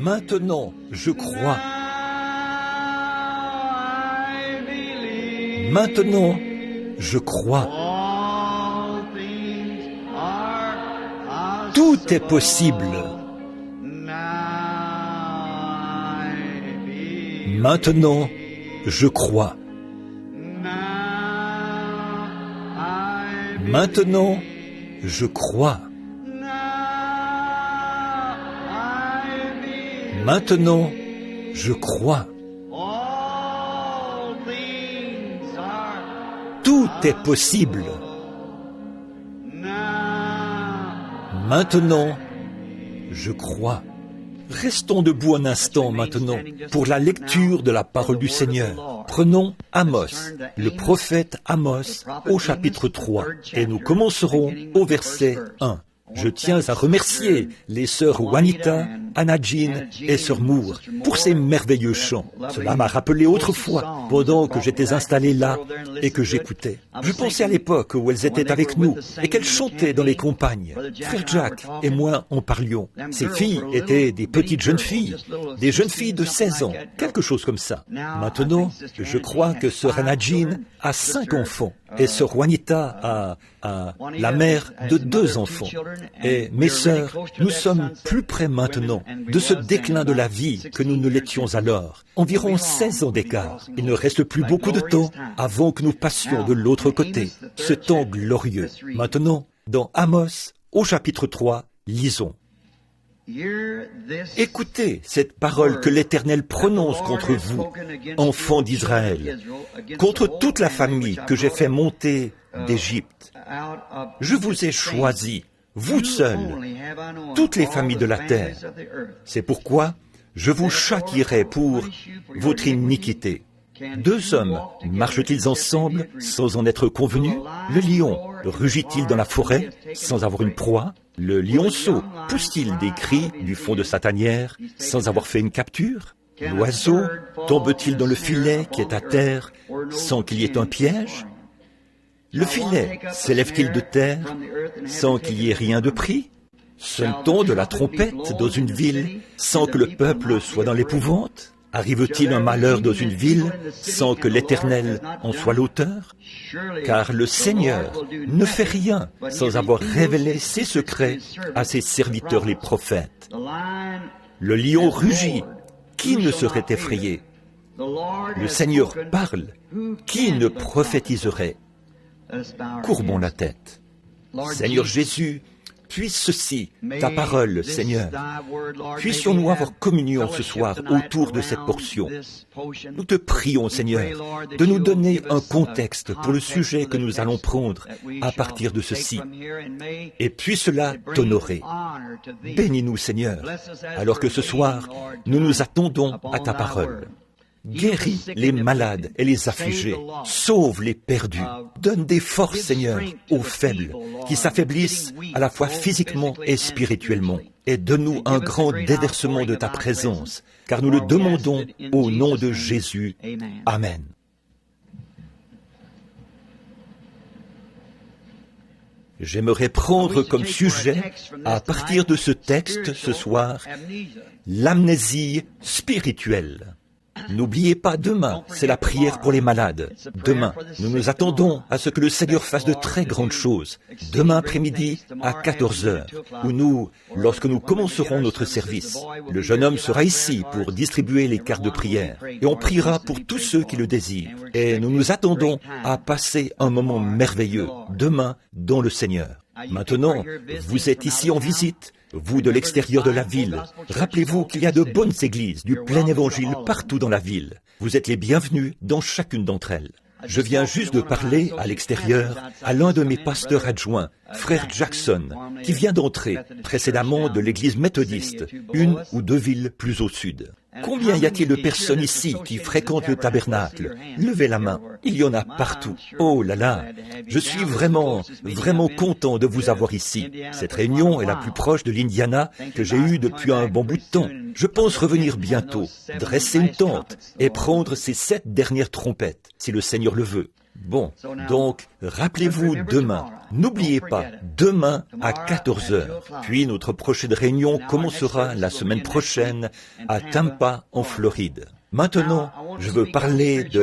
Maintenant, je crois. Maintenant, je crois. Tout est possible. Maintenant, je crois. Maintenant, je crois. Maintenant, je crois. Tout est possible. Maintenant, je crois. Restons debout un instant maintenant pour la lecture de la parole du Seigneur. Prenons Amos, le prophète Amos, au chapitre 3, et nous commencerons au verset 1. Je tiens à remercier les sœurs Juanita, Anna Jean et sœur Moore pour ces merveilleux chants. Cela m'a rappelé autrefois, pendant que j'étais installé là et que j'écoutais. Je pensais à l'époque où elles étaient avec nous et qu'elles chantaient dans les campagnes. Frère Jack et moi en parlions. Ces filles étaient des petites jeunes filles de 16 ans, quelque chose comme ça. Maintenant, je crois que sœur Anna Jean a 5 enfants et sœur Juanita a la mère de 2 enfants. Et mes sœurs, nous sommes plus près maintenant de ce déclin de la vie que nous ne l'étions alors. Environ 16 ans d'écart. Il ne reste plus beaucoup de temps avant que nous passions de l'autre côté, ce temps glorieux. Maintenant, dans Amos, au chapitre 3, lisons. Écoutez cette parole que l'Éternel prononce contre vous, enfants d'Israël, contre toute la famille que j'ai fait monter d'Égypte. Je vous ai choisis, vous seuls, toutes les familles de la terre. C'est pourquoi je vous châtierai pour votre iniquité. 2 hommes marchent-ils ensemble sans en être convenus? Le lion rugit-il dans la forêt sans avoir une proie? Le lionceau pousse-t-il des cris du fond de sa tanière sans avoir fait une capture? L'oiseau tombe-t-il dans le filet qui est à terre sans qu'il y ait un piège? Le filet s'élève-t-il de terre sans qu'il y ait rien de pris? Sonne-t-on de la trompette dans une ville sans que le peuple soit dans l'épouvante? Arrive-t-il un malheur dans une ville sans que l'Éternel en soit l'auteur? Car le Seigneur ne fait rien sans avoir révélé ses secrets à ses serviteurs les prophètes. Le lion rugit, qui ne serait effrayé? Le Seigneur parle, qui ne prophétiserait? Courbons la tête. Seigneur Jésus, puisse ceci, ta parole, Seigneur. Puissions-nous avoir communion ce soir autour de cette portion. Nous te prions, Seigneur, de nous donner un contexte pour le sujet que nous allons prendre à partir de ceci. Et puisse-cela t'honorer. Bénis-nous, Seigneur, alors que ce soir, nous nous attendons à ta parole. Guéris les malades et les affligés, sauve les perdus, donne des forces, Seigneur, aux faibles, qui s'affaiblissent à la fois physiquement et spirituellement, et donne-nous un grand déversement de ta présence, car nous le demandons au nom de Jésus. Amen. J'aimerais prendre comme sujet, à partir de ce texte ce soir, l'amnésie spirituelle. N'oubliez pas, demain, c'est la prière pour les malades. Demain, nous nous attendons à ce que le Seigneur fasse de très grandes choses. Demain après-midi, à 14h, où lorsque nous commencerons notre service, le jeune homme sera ici pour distribuer les cartes de prière. Et on priera pour tous ceux qui le désirent. Et nous nous attendons à passer un moment merveilleux, demain, dans le Seigneur. Maintenant, vous êtes ici en visite. Vous de l'extérieur de la ville, rappelez-vous qu'il y a de bonnes églises, du plein évangile partout dans la ville. Vous êtes les bienvenus dans chacune d'entre elles. Je viens juste de parler à l'extérieur à l'un de mes pasteurs adjoints, frère Jackson, qui vient d'entrer précédemment de l'église méthodiste, 1 ou 2 villes plus au sud. Combien y a-t-il de personnes ici qui fréquentent le tabernacle? Levez la main. Il y en a partout. Oh là là, je suis vraiment content de vous avoir ici. Cette réunion est la plus proche de l'Indiana que j'ai eue depuis un bon bout de temps. Je pense revenir bientôt, dresser une tente et prendre ces 7 dernières trompettes, si le Seigneur le veut. Bon, donc, rappelez-vous demain. N'oubliez pas, demain à 14 heures. Puis notre prochaine réunion commencera la semaine prochaine à Tampa, en Floride. Maintenant, je veux parler de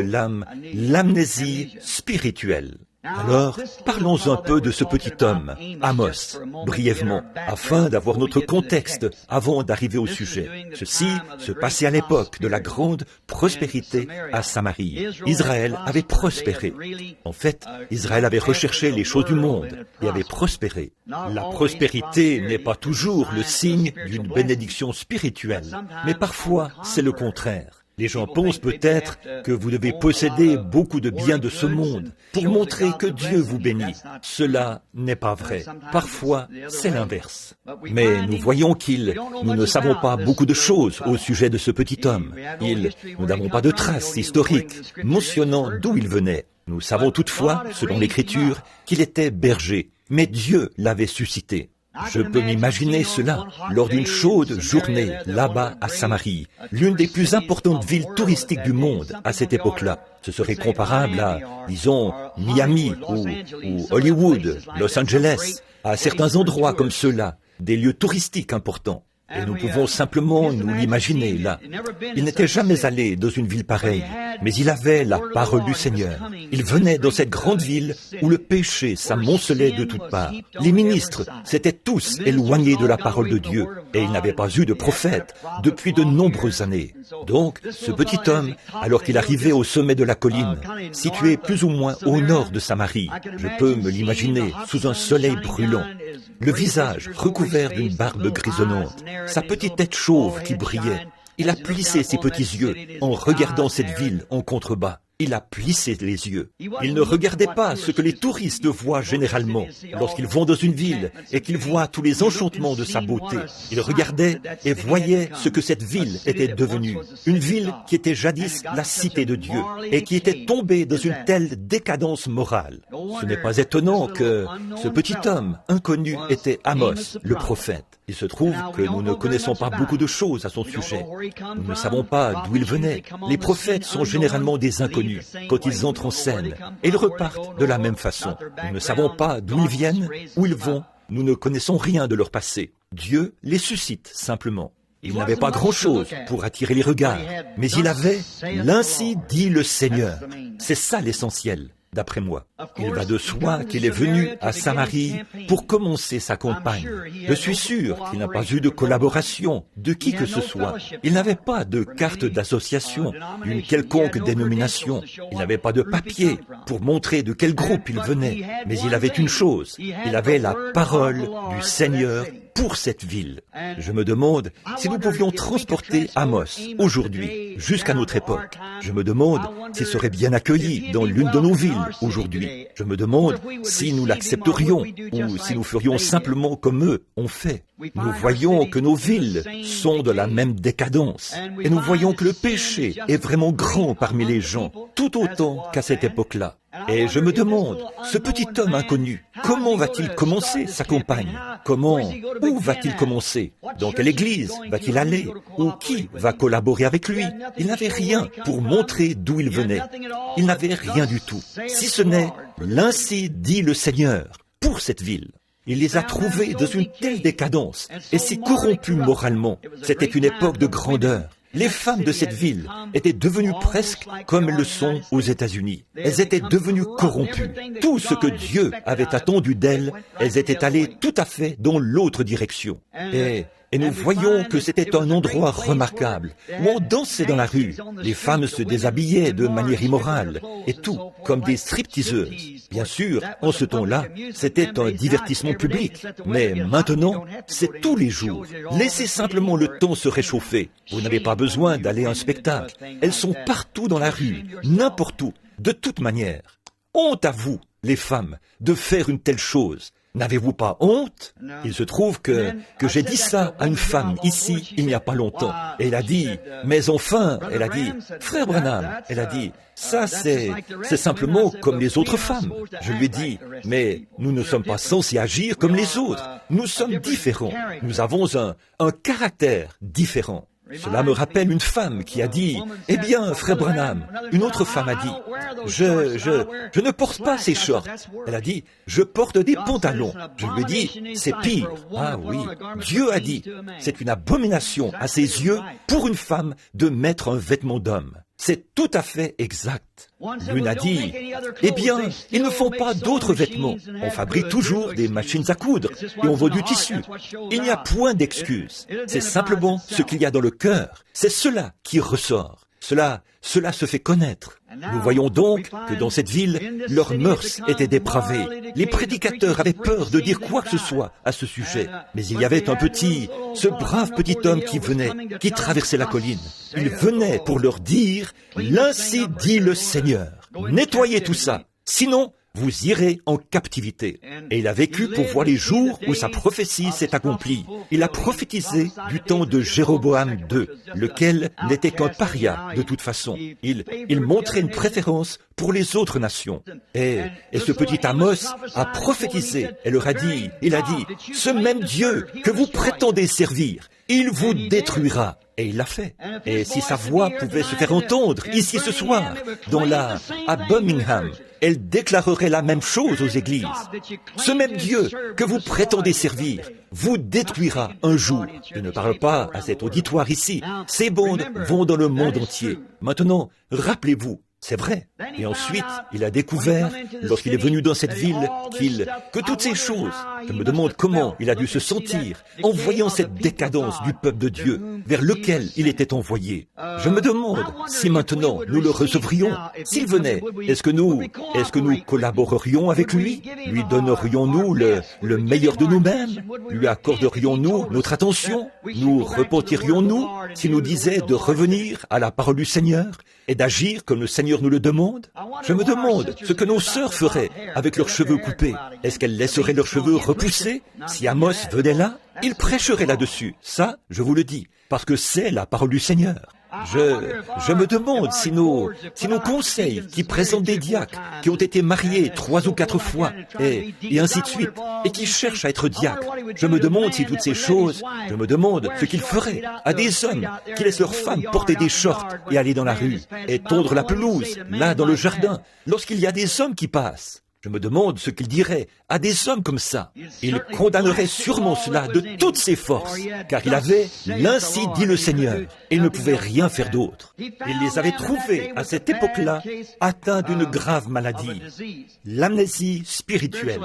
l'amnésie spirituelle. Alors, parlons un peu de ce petit homme, Amos, brièvement, afin d'avoir notre contexte avant d'arriver au sujet. Ceci se passait à l'époque de la grande prospérité à Samarie. Israël avait prospéré. En fait, Israël avait recherché les choses du monde et avait prospéré. La prospérité n'est pas toujours le signe d'une bénédiction spirituelle, mais parfois c'est le contraire. Les gens pensent peut-être que vous devez posséder beaucoup de biens de ce monde pour montrer que Dieu vous bénit. Cela n'est pas vrai. Parfois, c'est l'inverse. Mais nous voyons nous ne savons pas beaucoup de choses au sujet de ce petit homme. Nous n'avons pas de traces historiques mentionnant d'où il venait. Nous savons toutefois, selon l'Écriture, qu'il était berger, mais Dieu l'avait suscité. Je peux m'imaginer cela lors d'une chaude journée là-bas à Samarie, l'une des plus importantes villes touristiques du monde à cette époque-là. Ce serait comparable à, disons, Miami ou Hollywood, Los Angeles, à certains endroits comme ceux-là, des lieux touristiques importants. Et nous pouvons simplement nous l'imaginer là. Il n'était jamais allé dans une ville pareille, mais il avait la parole du Seigneur. Il venait dans cette grande ville où le péché s'amoncelait de toutes parts. Les ministres s'étaient tous éloignés de la parole de Dieu, et il n'avait pas eu de prophète depuis de nombreuses années. Donc, ce petit homme, alors qu'il arrivait au sommet de la colline, situé plus ou moins au nord de Samarie, je peux me l'imaginer sous un soleil brûlant, le visage recouvert d'une barbe grisonnante, sa petite tête chauve qui brillait. Il a plissé ses petits yeux en regardant cette ville en contrebas. Il a plissé les yeux. Il ne regardait pas ce que les touristes voient généralement lorsqu'ils vont dans une ville et qu'ils voient tous les enchantements de sa beauté. Il regardait et voyait ce que cette ville était devenue. Une ville qui était jadis la cité de Dieu et qui était tombée dans une telle décadence morale. Ce n'est pas étonnant que ce petit homme inconnu était Amos, le prophète. Il se trouve que nous ne connaissons pas beaucoup de choses à son sujet. Nous ne savons pas d'où il venait. Les prophètes sont généralement des inconnus quand ils entrent en scène, et ils repartent de la même façon. Nous ne savons pas d'où ils viennent, où ils vont, nous ne connaissons rien de leur passé. Dieu les suscite simplement. Il n'avait pas grand-chose pour attirer les regards, mais il avait « l'ainsi dit le Seigneur ». C'est ça l'essentiel. D'après moi, il va de soi qu'il est venu à Samarie pour commencer sa campagne. Je suis sûr qu'il n'a pas eu de collaboration de qui que ce soit. Il n'avait pas de carte d'association d'une quelconque dénomination. Il n'avait pas de papier pour montrer de quel groupe il venait. Mais il avait une chose, il avait la parole du Seigneur pour cette ville. Je me demande si nous pouvions transporter Amos aujourd'hui jusqu'à notre époque. Je me demande s'il serait bien accueilli dans l'une de nos villes aujourd'hui. Je me demande si nous l'accepterions ou si nous ferions simplement comme eux ont fait. Nous voyons que nos villes sont de la même décadence et nous voyons que le péché est vraiment grand parmi les gens, tout autant qu'à cette époque-là. Et je me demande, ce petit homme inconnu, comment va-t-il commencer sa campagne? Où va-t-il commencer? Dans quelle église va-t-il aller? Ou qui va collaborer avec lui? Il n'avait rien pour montrer d'où il venait. Il n'avait rien du tout, si ce n'est « l'ainsi dit le Seigneur » pour cette ville. Il les a trouvés dans une telle décadence et si corrompus moralement. C'était une époque de grandeur. Les femmes de cette ville étaient devenues presque comme elles le sont aux États-Unis. Elles étaient devenues corrompues. Tout ce que Dieu avait attendu d'elles, elles étaient allées tout à fait dans l'autre direction. Et nous voyons que c'était un endroit remarquable, où on dansait dans la rue. Les femmes se déshabillaient de manière immorale, et tout, comme des stripteaseuses. Bien sûr, en ce temps-là, c'était un divertissement public, mais maintenant, c'est tous les jours. Laissez simplement le temps se réchauffer. Vous n'avez pas besoin d'aller à un spectacle. Elles sont partout dans la rue, n'importe où, de toute manière. Honte à vous, les femmes, de faire une telle chose. N'avez-vous pas honte? Il se trouve que j'ai dit ça à une femme ici il n'y a pas longtemps. Et elle a dit, mais enfin, elle a dit, frère Branham, elle a dit, ça c'est simplement comme les autres femmes. Je lui ai dit, mais nous ne sommes pas censés agir comme les autres. Nous sommes différents. Nous avons un caractère différent. Cela me rappelle une femme qui a dit, « Eh bien, frère Branham, une autre femme a dit, « Je ne porte pas ces shorts. » Elle a dit, « Je porte des pantalons. » Je lui ai dit, « C'est pire. » Ah oui, Dieu a dit, « C'est une abomination à ses yeux pour une femme de mettre un vêtement d'homme. » C'est tout à fait exact. L'une a dit, « Eh bien, ils ne font pas d'autres vêtements. On fabrique toujours des machines à coudre et on vend du tissu. Il n'y a point d'excuse. C'est simplement ce qu'il y a dans le cœur. C'est cela qui ressort. Cela se fait connaître. » Nous voyons donc que dans cette ville, leurs mœurs étaient dépravées. Les prédicateurs avaient peur de dire quoi que ce soit à ce sujet. Mais il y avait ce brave petit homme qui venait, qui traversait la colline. Il venait pour leur dire, « L'ainsi dit le Seigneur. Nettoyez tout ça. Sinon, vous irez en captivité. » Et il a vécu pour voir les jours où sa prophétie s'est accomplie. Il a prophétisé du temps de Jéroboam II, lequel n'était qu'un paria de toute façon. Il montrait une préférence pour les autres nations. Et ce petit Amos a prophétisé et leur a dit, « Ce même Dieu que vous prétendez servir, il vous détruira. » Et il l'a fait. Et si sa voix pouvait se faire entendre ici ce soir, à Birmingham, elle déclarerait la même chose aux églises. Ce même Dieu que vous prétendez servir vous détruira un jour. Je ne parle pas à cet auditoire ici. Ces bandes vont dans le monde entier. Maintenant, rappelez-vous, c'est vrai. Et ensuite, il a découvert, lorsqu'il est venu dans cette ville, que toutes ces choses, je me demande comment il a dû se sentir en voyant cette décadence du peuple de Dieu vers lequel il était envoyé. Je me demande si maintenant nous le recevrions. S'il venait, est-ce que nous collaborerions avec lui? Lui donnerions-nous le meilleur de nous-mêmes? Lui accorderions-nous notre attention? Nous repentirions-nous s'il nous disait de revenir à la parole du Seigneur et d'agir comme le Seigneur nous le demande? Je me demande ce que nos sœurs feraient avec leurs cheveux coupés. Est-ce qu'elles laisseraient leurs cheveux repoussés? Si Amos venait là, il prêcherait là-dessus. Ça, je vous le dis, parce que c'est la parole du Seigneur. Je me demande si nos conseils qui présentent des diacres qui ont été mariés 3 ou 4 fois et ainsi de suite et qui cherchent à être diacres, je me demande si toutes ces choses, je me demande ce qu'ils feraient à des hommes qui laissent leurs femmes porter des shorts et aller dans la rue et tondre la pelouse, là dans le jardin, lorsqu'il y a des hommes qui passent. Je me demande ce qu'il dirait à des hommes comme ça. Il condamnerait sûrement cela de toutes ses forces, car il avait l'ainsi dit le Seigneur, et il ne pouvait rien faire d'autre. Il les avait trouvés, à cette époque-là, atteints d'une grave maladie, l'amnésie spirituelle.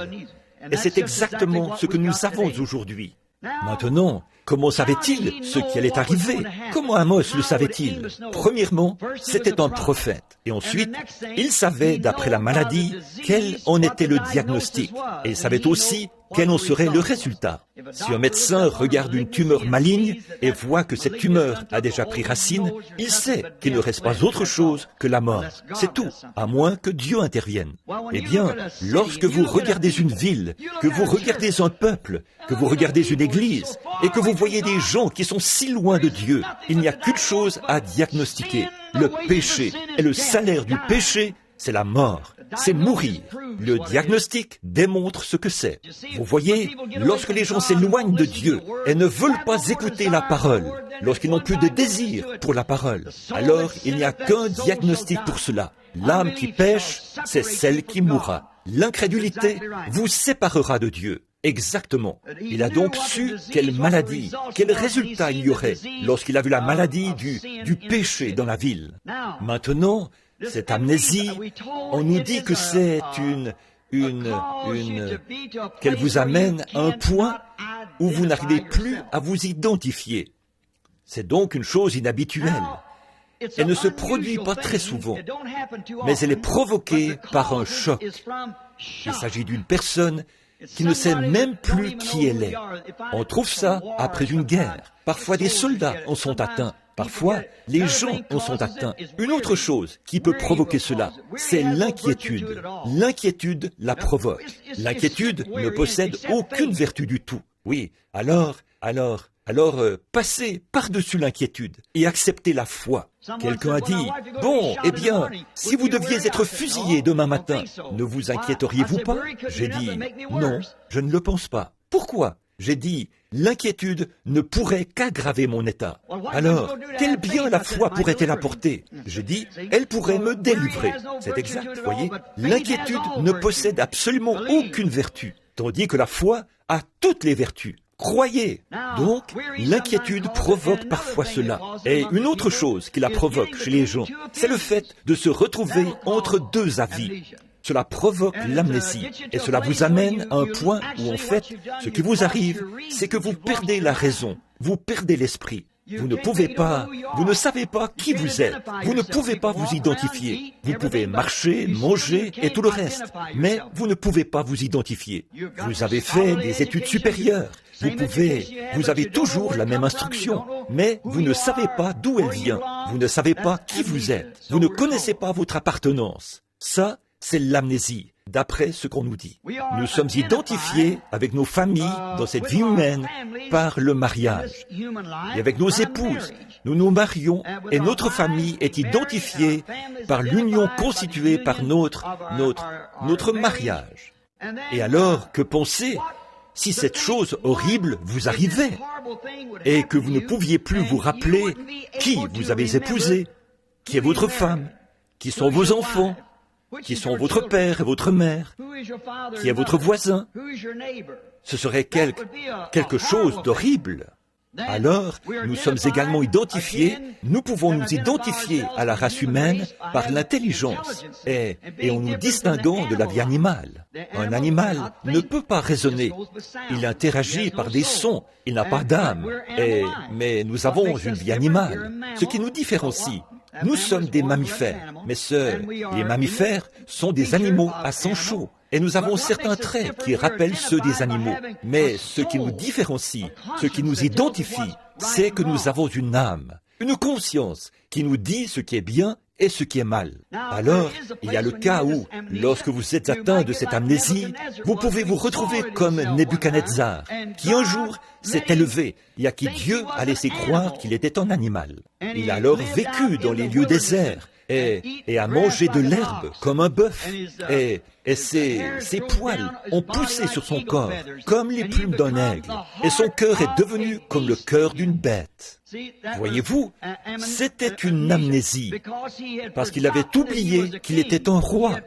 Et c'est exactement ce que nous avons aujourd'hui. Maintenant, comment savait-il ce qui allait arriver? Comment Amos le savait-il? Premièrement, c'était un prophète. Et ensuite, il savait, d'après la maladie, quel en était le diagnostic. Et il savait aussi quel en serait le résultat. Si un médecin regarde une tumeur maligne et voit que cette tumeur a déjà pris racine, il sait qu'il ne reste pas autre chose que la mort. C'est tout, à moins que Dieu intervienne. Eh bien, lorsque vous regardez une ville, que vous regardez un peuple, que vous regardez une église, et que vous voyez des gens qui sont si loin de Dieu, il n'y a qu'une chose à diagnostiquer, le péché. Et le salaire du péché, c'est la mort, c'est mourir. Le diagnostic démontre ce que c'est. Vous voyez, lorsque les gens s'éloignent de Dieu et ne veulent pas écouter la parole, lorsqu'ils n'ont plus de désir pour la parole, alors il n'y a qu'un diagnostic pour cela. L'âme qui pêche, c'est celle qui mourra. L'incrédulité vous séparera de Dieu. Exactement. Il a donc su quelle maladie, quel résultat il y aurait lorsqu'il a vu la maladie du péché dans la ville. Maintenant, cette amnésie, on nous dit que c'est qu'elle vous amène à un point où vous n'arrivez plus à vous identifier. C'est donc une chose inhabituelle. Elle ne se produit pas très souvent, mais elle est provoquée par un choc. Il s'agit d'une personne qui ne sait même plus qui elle est. On trouve ça après une guerre. Parfois des soldats en sont atteints. Parfois, les gens en sont atteints. Une autre chose qui peut provoquer cela, c'est l'inquiétude. L'inquiétude la provoque. L'inquiétude ne possède aucune vertu du tout. Oui, alors, passez par-dessus l'inquiétude et acceptez la foi. Quelqu'un a dit, « Bon, eh bien, si vous deviez être fusillé demain matin, ne vous inquiéteriez-vous pas ?» J'ai dit, « Non, je ne le pense pas. » Pourquoi? J'ai dit, l'inquiétude ne pourrait qu'aggraver mon état. Alors, quel bien la foi pourrait-elle apporter? J'ai dit, elle pourrait me délivrer. C'est exact, voyez. L'inquiétude ne possède absolument aucune vertu, tandis que la foi a toutes les vertus. Croyez. Donc, l'inquiétude provoque parfois cela. Et une autre chose qui la provoque chez les gens, c'est le fait de se retrouver entre deux avis. Cela provoque l'amnésie et cela vous amène à un point où, en fait, ce qui vous arrive, c'est que vous perdez la raison, vous perdez l'esprit. Vous ne savez pas qui vous êtes, vous ne pouvez pas vous identifier. Vous pouvez marcher, manger et tout le reste, mais vous ne pouvez pas vous identifier. Vous avez fait des études supérieures, vous avez toujours la même instruction, mais vous ne savez pas d'où elle vient, vous ne savez pas qui vous êtes, vous ne connaissez pas votre appartenance. Ça, c'est l'amnésie, d'après ce qu'on nous dit. Nous sommes identifiés avec nos familles dans cette vie humaine par le mariage. Et avec nos épouses, nous nous marions et notre famille est identifiée par l'union constituée par notre mariage. Et alors, que penser si cette chose horrible vous arrivait et que vous ne pouviez plus vous rappeler qui vous avez épousé, qui est votre femme, qui sont vos enfants, qui sont votre père et votre mère, qui est votre voisin? Ce serait quelque chose d'horrible. Alors, nous sommes également identifiés, nous pouvons nous identifier à la race humaine par l'intelligence et en nous distinguant de la vie animale. Un animal ne peut pas raisonner, il interagit par des sons, il n'a pas d'âme, mais nous avons une vie animale, ce qui nous différencie. Nous sommes des mammifères, mes sœurs, les mammifères sont des animaux à sang chaud. Et nous avons certains traits qui rappellent ceux des animaux. Mais ce qui nous différencie, ce qui nous identifie, c'est que nous avons une âme, une conscience qui nous dit ce qui est bien et ce qui est mal. Alors, il y a le cas où, lorsque vous êtes atteint de cette amnésie, vous pouvez vous retrouver comme Nebuchadnezzar, qui un jour s'est élevé et à qui Dieu a laissé croire qu'il était un animal. Il a alors vécu dans les lieux déserts et a mangé de l'herbe comme un bœuf. Et ses poils ont poussé sur son corps comme les plumes d'un aigle. Et son cœur est devenu comme le cœur d'une bête. Voyez-vous, c'était une amnésie, parce qu'il avait oublié qu'il était un roi.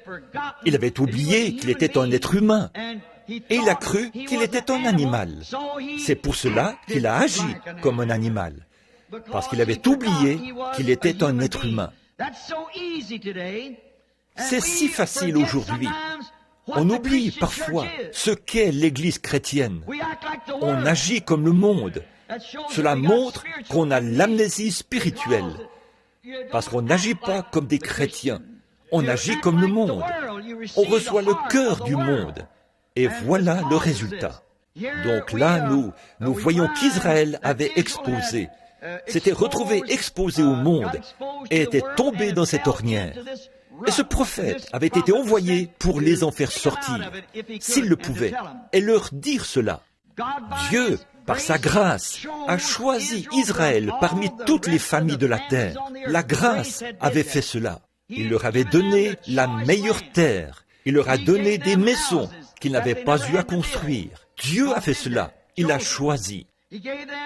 Il avait oublié qu'il était un être humain. Et il a cru qu'il était un animal. C'est pour cela qu'il a agi comme un animal, parce qu'il avait oublié qu'il était un être humain. C'est si facile aujourd'hui. On oublie parfois ce qu'est l'Église chrétienne. On agit comme le monde. Cela montre qu'on a l'amnésie spirituelle, parce qu'on n'agit pas comme des chrétiens. On agit comme le monde. On reçoit le cœur du monde. Et voilà le résultat. Donc là, nous voyons qu'Israël avait exposé, s'était retrouvé exposé au monde et était tombé dans cette ornière. Et ce prophète avait été envoyé pour les en faire sortir, s'il le pouvait, et leur dire cela. Dieu, par sa grâce, a choisi Israël parmi toutes les familles de la terre. La grâce avait fait cela. Il leur avait donné la meilleure terre. Il leur a donné des maisons qu'ils n'avaient pas eu à construire. Dieu a fait cela. Il a choisi.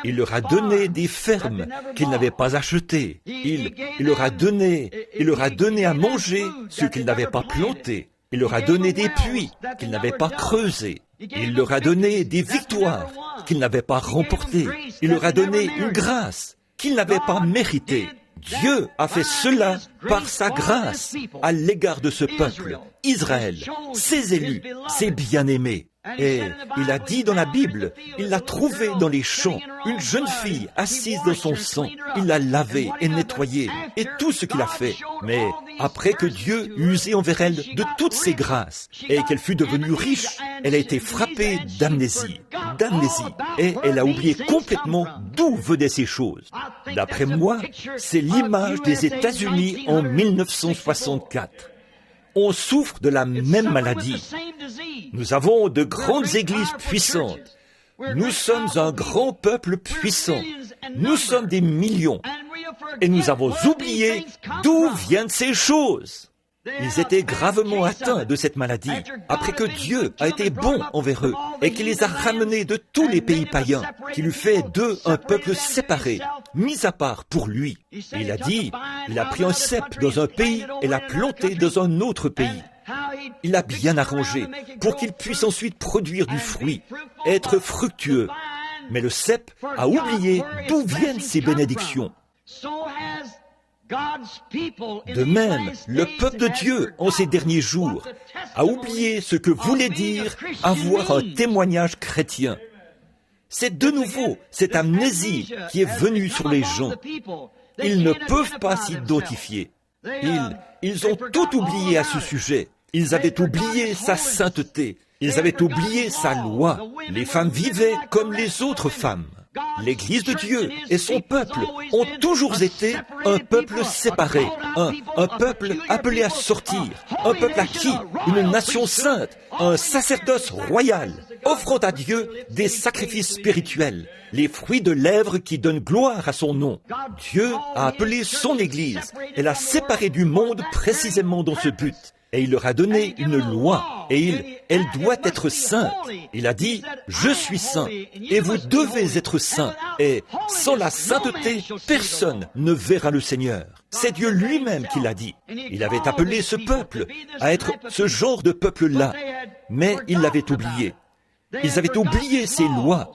Il leur a donné des fermes qu'ils n'avaient pas achetées. Il leur a donné à manger ce qu'ils n'avaient pas planté. Il leur a donné des puits qu'ils n'avaient pas creusés. Il leur a donné des victoires qu'ils n'avaient pas remportées. Il leur a donné une grâce qu'ils n'avaient pas méritée. Dieu a fait cela par sa grâce à l'égard de ce peuple, Israël, ses élus, ses bien-aimés. Et il a dit dans la Bible, il l'a trouvée dans les champs, une jeune fille assise dans son sang. Il l'a lavée et nettoyée, et tout ce qu'il a fait. Mais après que Dieu eut usé envers elle de toutes ses grâces, et qu'elle fut devenue riche, elle a été frappée d'amnésie, et elle a oublié complètement d'où venaient ces choses. D'après moi, c'est l'image des États-Unis en 1964. On souffre de la même maladie. Nous avons de grandes églises puissantes. Nous sommes un grand peuple puissant. Nous sommes des millions. Et nous avons oublié d'où viennent ces choses. Ils étaient gravement atteints de cette maladie, après que Dieu a été bon envers eux et qu'il les a ramenés de tous les pays païens, qu'il eut fait d'eux un peuple séparé, mis à part pour lui. Et il a dit, il a pris un cep dans un pays et l'a planté dans un autre pays. Il a bien arrangé pour qu'il puisse ensuite produire du fruit, être fructueux. Mais le cep a oublié d'où viennent ces bénédictions. De même, le peuple de Dieu, en ces derniers jours, a oublié ce que voulait dire avoir un témoignage chrétien. C'est de nouveau cette amnésie qui est venue sur les gens. Ils ne peuvent pas s'identifier. Ils ont tout oublié à ce sujet. Ils avaient oublié sa sainteté. Ils avaient oublié sa loi. Les femmes vivaient comme les autres femmes. L'Église de Dieu et son peuple ont toujours été un peuple séparé, un peuple appelé à sortir, un peuple acquis, une nation sainte, un sacerdoce royal, offrant à Dieu des sacrifices spirituels, les fruits de lèvres qui donnent gloire à son nom. Dieu a appelé son Église et l'a séparée du monde précisément dans ce but. Et il leur a donné une loi, et elle doit être sainte. Il a dit, je suis saint, et vous devez être saints. Et sans la sainteté, personne ne verra le Seigneur. C'est Dieu lui-même qui l'a dit. Il avait appelé ce peuple à être ce genre de peuple-là, mais ils l'avaient oublié. Ils avaient oublié ses lois,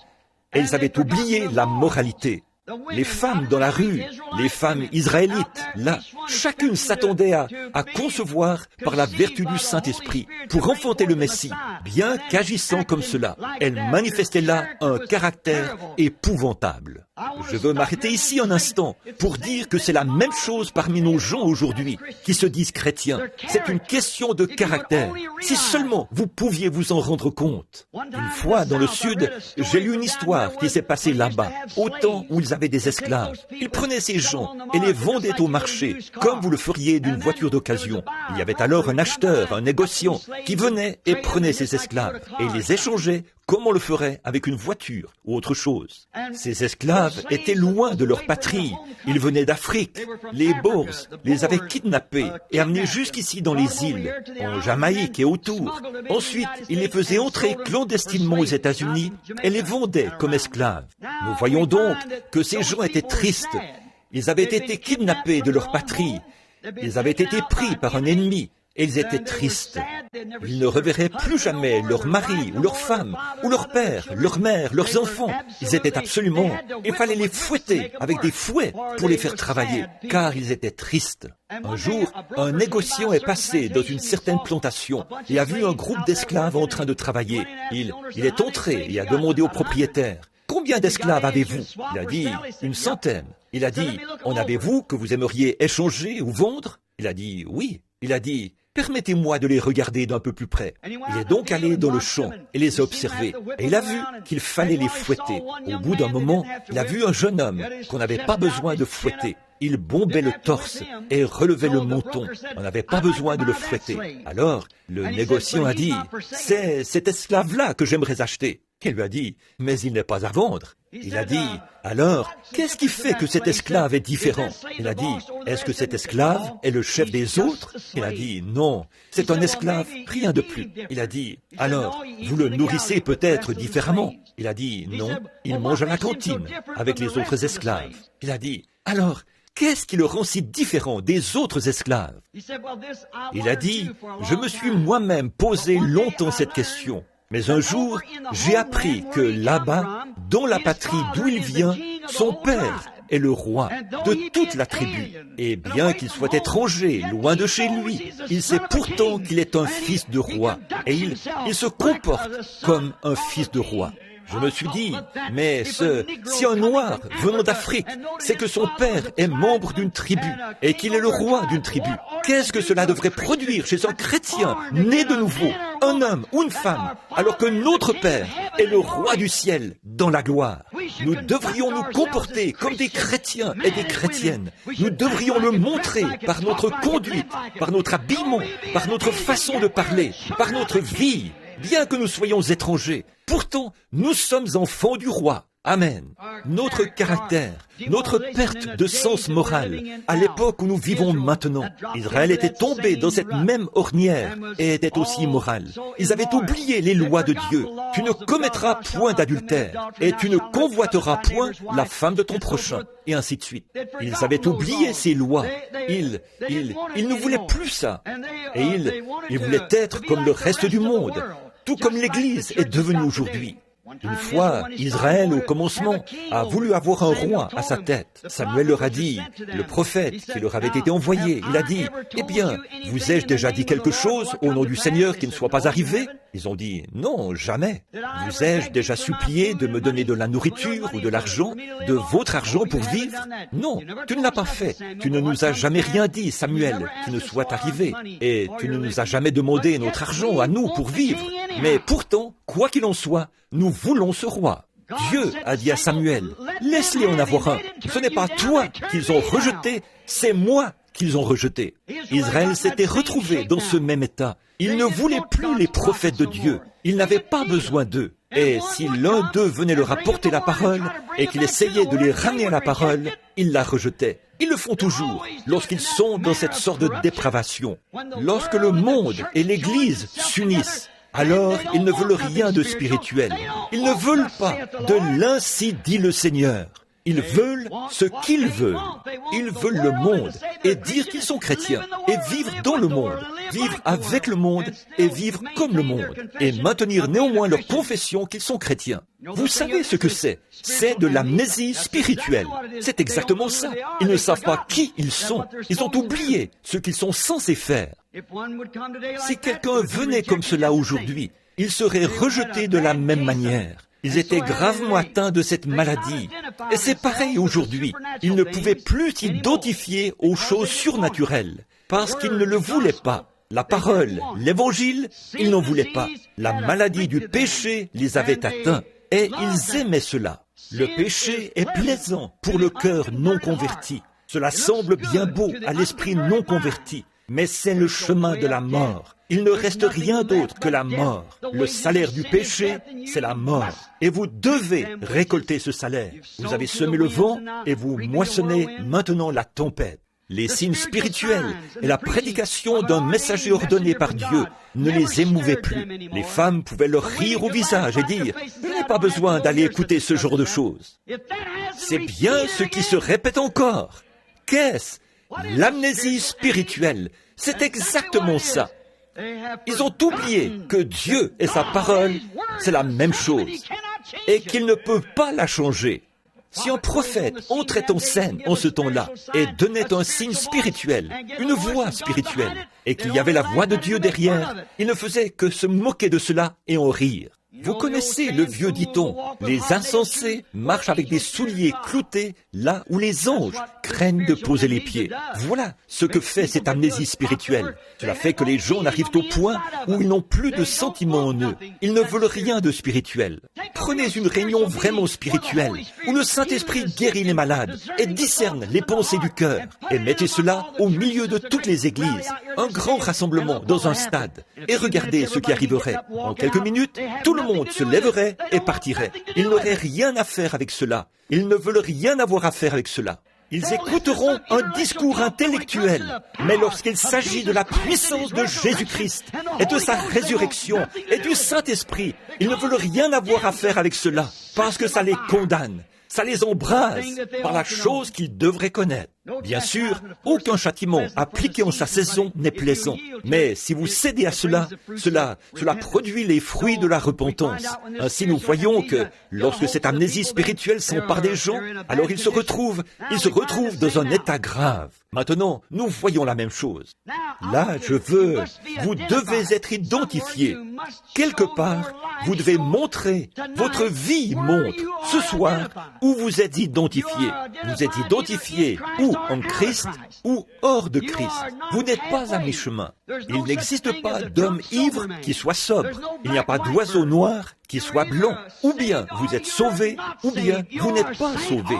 et ils avaient oublié la moralité. Les femmes dans la rue, les femmes israélites, là, chacune s'attendait à concevoir par la vertu du Saint-Esprit pour enfanter le Messie, bien qu'agissant comme cela. Elle manifestait là un caractère épouvantable. Je veux m'arrêter ici un instant pour dire que c'est la même chose parmi nos gens aujourd'hui qui se disent chrétiens. C'est une question de caractère. Si seulement vous pouviez vous en rendre compte. Une fois dans le sud, j'ai lu une histoire qui s'est passée là-bas, au temps où ils avaient des esclaves. Ils prenaient ces gens et les vendaient au marché, comme vous le feriez d'une voiture d'occasion. Il y avait alors un acheteur, un négociant, qui venait et prenait ces esclaves et les échangeait comme on le ferait avec une voiture ou autre chose. Ces esclaves étaient loin de leur patrie. Ils venaient d'Afrique. Les Boers les avaient kidnappés et amenés jusqu'ici dans les îles, en Jamaïque et autour. Ensuite, ils les faisaient entrer clandestinement aux États-Unis et les vendaient comme esclaves. Nous voyons donc que ces gens étaient tristes. Ils avaient été kidnappés de leur patrie. Ils avaient été pris par un ennemi. Et ils étaient tristes. Ils ne reverraient plus jamais leur mari ou leur femme, ou leur père, leur mère, leurs enfants. Ils étaient absolument... Il fallait les fouetter avec des fouets pour les faire travailler, car ils étaient tristes. Un jour, un négociant est passé dans une certaine plantation et a vu un groupe d'esclaves en train de travailler. Il est entré et a demandé au propriétaire, « Combien d'esclaves avez-vous » Il a dit, « 100. » Il a dit, « En avez-vous que vous aimeriez échanger ou vendre » Il a dit, « Oui. » Il a dit, « Permettez-moi de les regarder d'un peu plus près. » Il est donc allé dans le champ et les a observés. Et il a vu qu'il fallait les fouetter. Au bout d'un moment, il a vu un jeune homme qu'on n'avait pas besoin de fouetter. Il bombait le torse et relevait le menton. On n'avait pas besoin de le fouetter. Alors, le négociant a dit, « C'est cet esclave-là que j'aimerais acheter. » Il lui a dit, « Mais il n'est pas à vendre. » Il a dit, « Alors, qu'est-ce qui fait que cet esclave est différent ?» Il a dit, « Est-ce que cet esclave est le chef des autres ?» Il a dit, « Non, c'est un esclave, rien de plus. » Il a dit, « Alors, vous le nourrissez peut-être différemment ?» Il a dit, « Non, il mange à la cantine avec les autres esclaves. » Il a dit, « Alors, qu'est-ce qui le rend si différent des autres esclaves ?» Il a dit, « Je me suis moi-même posé longtemps cette question. Mais un jour, j'ai appris que là-bas, dans la patrie d'où il vient, son père est le roi de toute la tribu. Et bien qu'il soit étranger, loin de chez lui, il sait pourtant qu'il est un fils de roi. Et il se comporte comme un fils de roi. Je me suis dit, mais si un noir venant d'Afrique sait que son père est membre d'une tribu et qu'il est le roi d'une tribu, qu'est-ce que cela devrait produire chez un chrétien né de nouveau, un homme ou une femme, alors que notre Père est le roi du ciel dans la gloire? Nous devrions nous comporter comme des chrétiens et des chrétiennes. Nous devrions le montrer par notre conduite, par notre habillement, par notre façon de parler, par notre vie. Bien que nous soyons étrangers, pourtant nous sommes enfants du roi. Amen. Notre caractère, notre perte de sens moral, à l'époque où nous vivons maintenant, Israël était tombé dans cette même ornière et était aussi immoral. Ils avaient oublié les lois de Dieu. Tu ne commettras point d'adultère et tu ne convoiteras point la femme de ton prochain, et ainsi de suite. Ils avaient oublié ces lois. Ils ne voulaient plus ça. Et ils voulaient être comme le reste du monde, tout comme l'Église est devenue aujourd'hui. Une fois, Israël, au commencement, a voulu avoir un roi à sa tête. Samuel leur a dit, le prophète qui leur avait été envoyé, il a dit, « Eh bien, vous ai-je déjà dit quelque chose au nom du Seigneur qui ne soit pas arrivé ?» Ils ont dit, « Non, jamais. Vous ai-je déjà supplié de me donner de la nourriture ou de l'argent, de votre argent pour vivre? Non, tu ne l'as pas fait. Tu ne nous as jamais rien dit, Samuel, qui ne soit arrivé. Et tu ne nous as jamais demandé notre argent à nous pour vivre. Mais pourtant, quoi qu'il en soit, nous voulons ce roi. » Dieu a dit à Samuel, « Laisse-les en avoir un. Ce n'est pas toi qu'ils ont rejeté, c'est moi qu'ils ont rejeté. » Israël s'était retrouvé dans ce même état. Il ne voulait plus les prophètes de Dieu. Il n'avait pas besoin d'eux. Et si l'un d'eux venait leur apporter la parole et qu'il essayait de les ramener à la parole, ils la rejetaient. Ils le font toujours lorsqu'ils sont dans cette sorte de dépravation. Lorsque le monde et l'Église s'unissent, alors ils ne veulent rien de spirituel. Ils ne veulent pas de l'ainsi dit le Seigneur. Ils veulent ce qu'ils veulent. Ils veulent le monde et dire qu'ils sont chrétiens et vivre dans le monde, vivre avec le monde et vivre comme le monde et maintenir néanmoins leur confession qu'ils sont chrétiens. Vous savez ce que c'est? C'est de l'amnésie spirituelle. C'est exactement ça. Ils ne savent pas qui ils sont. Ils ont oublié ce qu'ils sont censés faire. Si quelqu'un venait comme cela aujourd'hui, il serait rejeté de la même manière. Ils étaient gravement atteints de cette maladie. Et c'est pareil aujourd'hui. Ils ne pouvaient plus s'identifier aux choses surnaturelles parce qu'ils ne le voulaient pas. La parole, l'évangile, ils n'en voulaient pas. La maladie du péché les avait atteints et ils aimaient cela. Le péché est plaisant pour le cœur non converti. Cela semble bien beau à l'esprit non converti, mais c'est le chemin de la mort. Il ne reste rien d'autre que la mort. Le salaire du péché, c'est la mort. Et vous devez récolter ce salaire. Vous avez semé le vent et vous moissonnez maintenant la tempête. Les signes spirituels et la prédication d'un messager ordonné par Dieu ne les émouvaient plus. Les femmes pouvaient leur rire au visage et dire « Je n'ai pas besoin d'aller écouter ce genre de choses. » C'est bien ce qui se répète encore. Qu'est-ce? L'amnésie spirituelle. C'est exactement ça. Ils ont oublié que Dieu et sa parole, c'est la même chose, et qu'il ne peut pas la changer. Si un prophète entrait en scène en ce temps-là et donnait un signe spirituel, une voix spirituelle, et qu'il y avait la voix de Dieu derrière, il ne faisait que se moquer de cela et en rire. Vous connaissez le vieux dicton, les insensés marchent avec des souliers cloutés là où les anges craignent de poser les pieds. Voilà ce que fait cette amnésie spirituelle. Cela fait que les gens arrivent au point où ils n'ont plus de sentiments en eux. Ils ne veulent rien de spirituel. Prenez une réunion vraiment spirituelle, où le Saint-Esprit guérit les malades et discerne les pensées du cœur. Et mettez cela au milieu de toutes les églises. Un grand rassemblement dans un stade. Et regardez ce qui arriverait. En quelques minutes, tout le monde se lèverait et partirait. Ils n'auraient rien à faire avec cela. Ils ne veulent rien avoir à faire avec cela. Ils écouteront un discours intellectuel, mais lorsqu'il s'agit de la puissance de Jésus-Christ et de sa résurrection et du Saint-Esprit, ils ne veulent rien avoir à faire avec cela, parce que ça les condamne, ça les embrase par la chose qu'ils devraient connaître. Bien sûr, aucun châtiment appliqué en sa saison n'est plaisant, mais si vous cédez à cela produit les fruits de la repentance. Ainsi, nous voyons que lorsque cette amnésie spirituelle s'empare des gens, alors ils se retrouvent dans un état grave. Maintenant, nous voyons la même chose. Là, vous devez être identifiés. Quelque part, vous devez montrer, votre vie montre, ce soir, où vous êtes identifiés. Vous êtes identifiés où en Christ ou hors de Christ. Vous n'êtes pas à mi-chemin. Il n'existe pas d'homme ivre qui soit sobre. Il n'y a pas d'oiseau noir qui soit blanc. Ou bien vous êtes sauvé, ou bien vous n'êtes pas sauvé.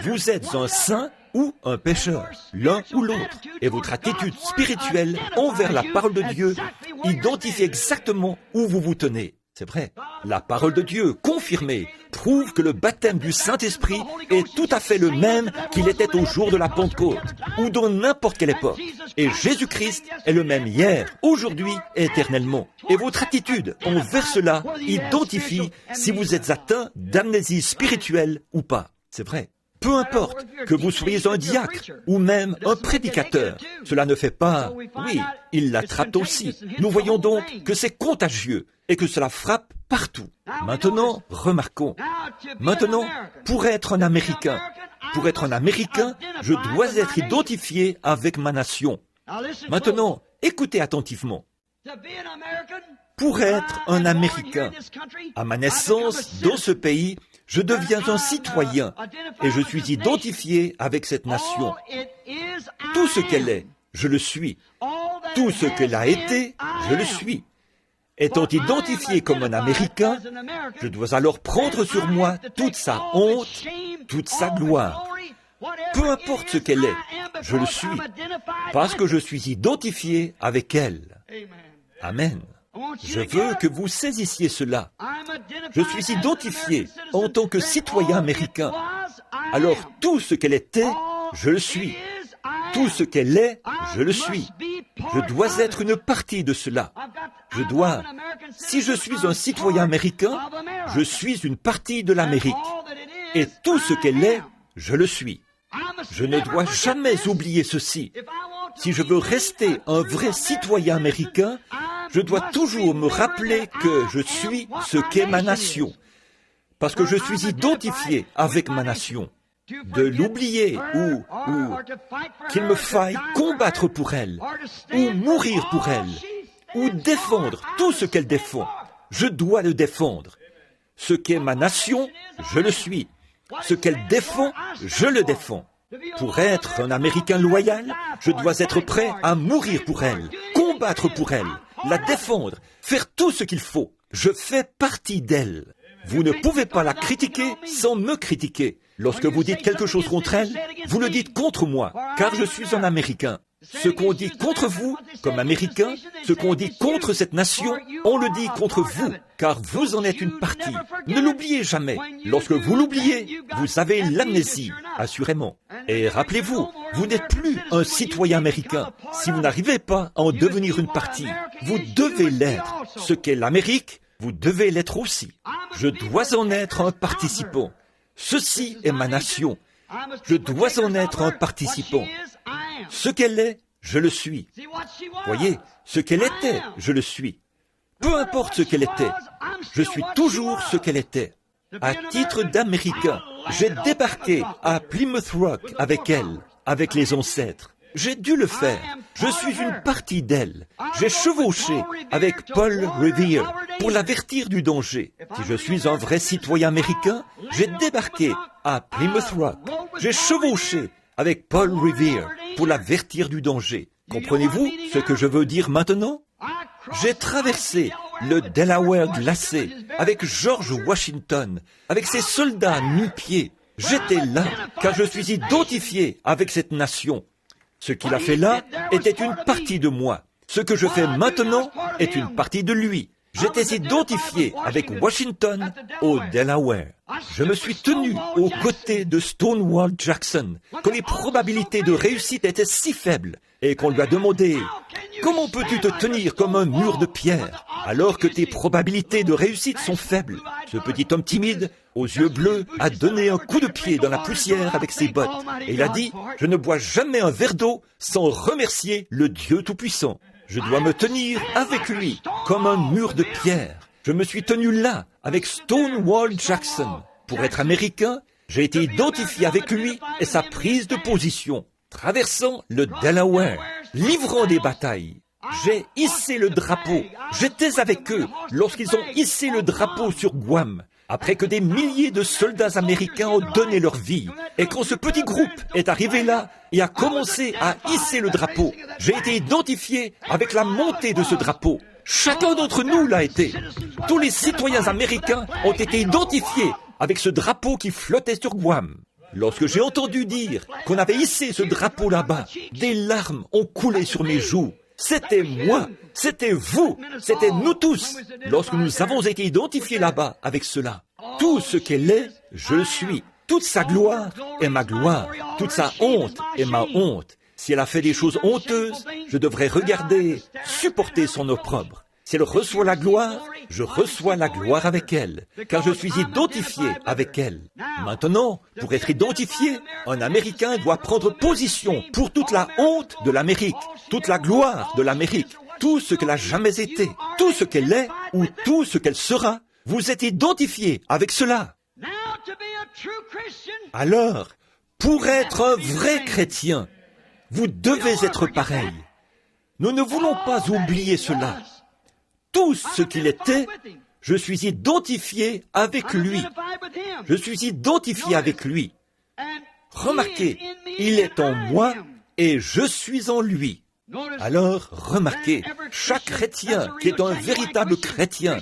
Vous êtes un saint ou un pécheur, l'un ou l'autre. Et votre attitude spirituelle envers la parole de Dieu identifie exactement où vous vous tenez. C'est vrai. La parole de Dieu, confirmée, prouve que le baptême du Saint-Esprit est tout à fait le même qu'il était au jour de la Pentecôte, ou dans n'importe quelle époque. Et Jésus-Christ est le même hier, aujourd'hui et éternellement. Et votre attitude envers cela identifie si vous êtes atteint d'amnésie spirituelle ou pas. C'est vrai. Peu importe que vous soyez un diacre ou même un prédicateur, cela ne fait pas... Oui, il l'attrape aussi. Nous voyons donc que c'est contagieux et que cela frappe partout. Maintenant, remarquons. Maintenant, pour être un Américain, je dois être identifié avec ma nation. Maintenant, écoutez attentivement. Pour être un Américain, à ma naissance dans ce pays, je deviens un citoyen et je suis identifié avec cette nation. Tout ce qu'elle est, je le suis. Tout ce qu'elle a été, je le suis. Étant identifié comme un Américain, je dois alors prendre sur moi toute sa honte, toute sa gloire. Peu importe ce qu'elle est, je le suis, parce que je suis identifié avec elle. Amen. Je veux que vous saisissiez cela. Je suis identifié en tant que citoyen américain. Alors tout ce qu'elle était, je le suis. Tout ce qu'elle est, je le suis. Je dois être une partie de cela. Si je suis un citoyen américain, je suis une partie de l'Amérique. Et tout ce qu'elle est, je le suis. Je ne dois jamais oublier ceci. Si je veux rester un vrai citoyen américain, je dois toujours me rappeler que je suis ce qu'est ma nation, parce que je suis identifié avec ma nation. De l'oublier ou qu'il me faille combattre pour elle, ou mourir pour elle, ou défendre tout ce qu'elle défend. Je dois le défendre. Ce qu'est ma nation, je le suis. Ce qu'elle défend, je le défends. Pour être un Américain loyal, je dois être prêt à mourir pour elle, combattre pour elle, la défendre, faire tout ce qu'il faut. Je fais partie d'elle. Vous ne pouvez pas la critiquer sans me critiquer. Lorsque vous dites quelque chose contre elle, vous le dites contre moi, car je suis un Américain. Ce qu'on dit contre vous, comme Américain, ce qu'on dit contre cette nation, on le dit contre vous, car vous en êtes une partie. Ne l'oubliez jamais. Lorsque vous l'oubliez, vous avez l'amnésie, assurément. Et rappelez-vous, vous n'êtes plus un citoyen américain si vous n'arrivez pas à en devenir une partie. Vous devez l'être. Ce qu'est l'Amérique, vous devez l'être aussi. Je dois en être un participant. Ceci est ma nation. Je dois en être un participant. Ce qu'elle est, je le suis. Voyez, ce qu'elle était, je le suis. Peu importe ce qu'elle était, je suis toujours ce qu'elle était. À titre d'Américain, j'ai débarqué à Plymouth Rock avec elle, avec les ancêtres. J'ai dû le faire. Je suis une partie d'elle. J'ai chevauché avec Paul Revere pour l'avertir du danger. Si je suis un vrai citoyen américain, j'ai débarqué à Plymouth Rock. J'ai chevauché avec Paul Revere pour l'avertir du danger. Comprenez-vous ce que je veux dire maintenant? J'ai traversé le Delaware glacé avec George Washington, avec ses soldats nu-pieds. J'étais là car je suis identifié avec cette nation. Ce qu'il a fait là était une partie de moi. Ce que je fais maintenant est une partie de lui. J'étais identifié avec Washington au Delaware. Je me suis tenu aux côtés de Stonewall Jackson, que les probabilités de réussite étaient si faibles, et qu'on lui a demandé « Comment peux-tu te tenir comme un mur de pierre, alors que tes probabilités de réussite sont faibles ?» Ce petit homme timide, aux yeux bleus, a donné un coup de pied dans la poussière avec ses bottes, et il a dit « Je ne bois jamais un verre d'eau sans remercier le Dieu Tout-Puissant. Je dois me tenir avec lui, comme un mur de pierre. » Je me suis tenu là, avec Stonewall Jackson. Pour être américain, j'ai été identifié avec lui et sa prise de position. Traversant le Delaware, livrant des batailles. J'ai hissé le drapeau. J'étais avec eux lorsqu'ils ont hissé le drapeau sur Guam. Après que des milliers de soldats américains ont donné leur vie. Et quand ce petit groupe est arrivé là et a commencé à hisser le drapeau, j'ai été identifié avec la montée de ce drapeau. Chacun d'entre nous l'a été. Tous les citoyens américains ont été identifiés avec ce drapeau qui flottait sur Guam. Lorsque j'ai entendu dire qu'on avait hissé ce drapeau là-bas, des larmes ont coulé sur mes joues. C'était moi, c'était vous, c'était nous tous, lorsque nous avons été identifiés là-bas avec cela. Tout ce qu'elle est, je le suis. Toute sa gloire est ma gloire. Toute sa honte est ma honte. Si elle a fait des choses honteuses, je devrais regarder, supporter son opprobre. Si elle reçoit la gloire, je reçois la gloire avec elle, car je suis identifié avec elle. Maintenant, pour être identifié, un Américain doit prendre position pour toute la honte de l'Amérique, toute la gloire de l'Amérique, tout ce qu'elle a jamais été, tout ce qu'elle est ou tout ce qu'elle sera. Vous êtes identifié avec cela. Alors, pour être un vrai chrétien, vous devez être pareil. Nous ne voulons pas oublier cela. Tout ce qu'il était, je suis identifié avec lui. Je suis identifié avec lui. Remarquez, il est en moi et je suis en lui. Alors, remarquez, chaque chrétien qui est un véritable chrétien,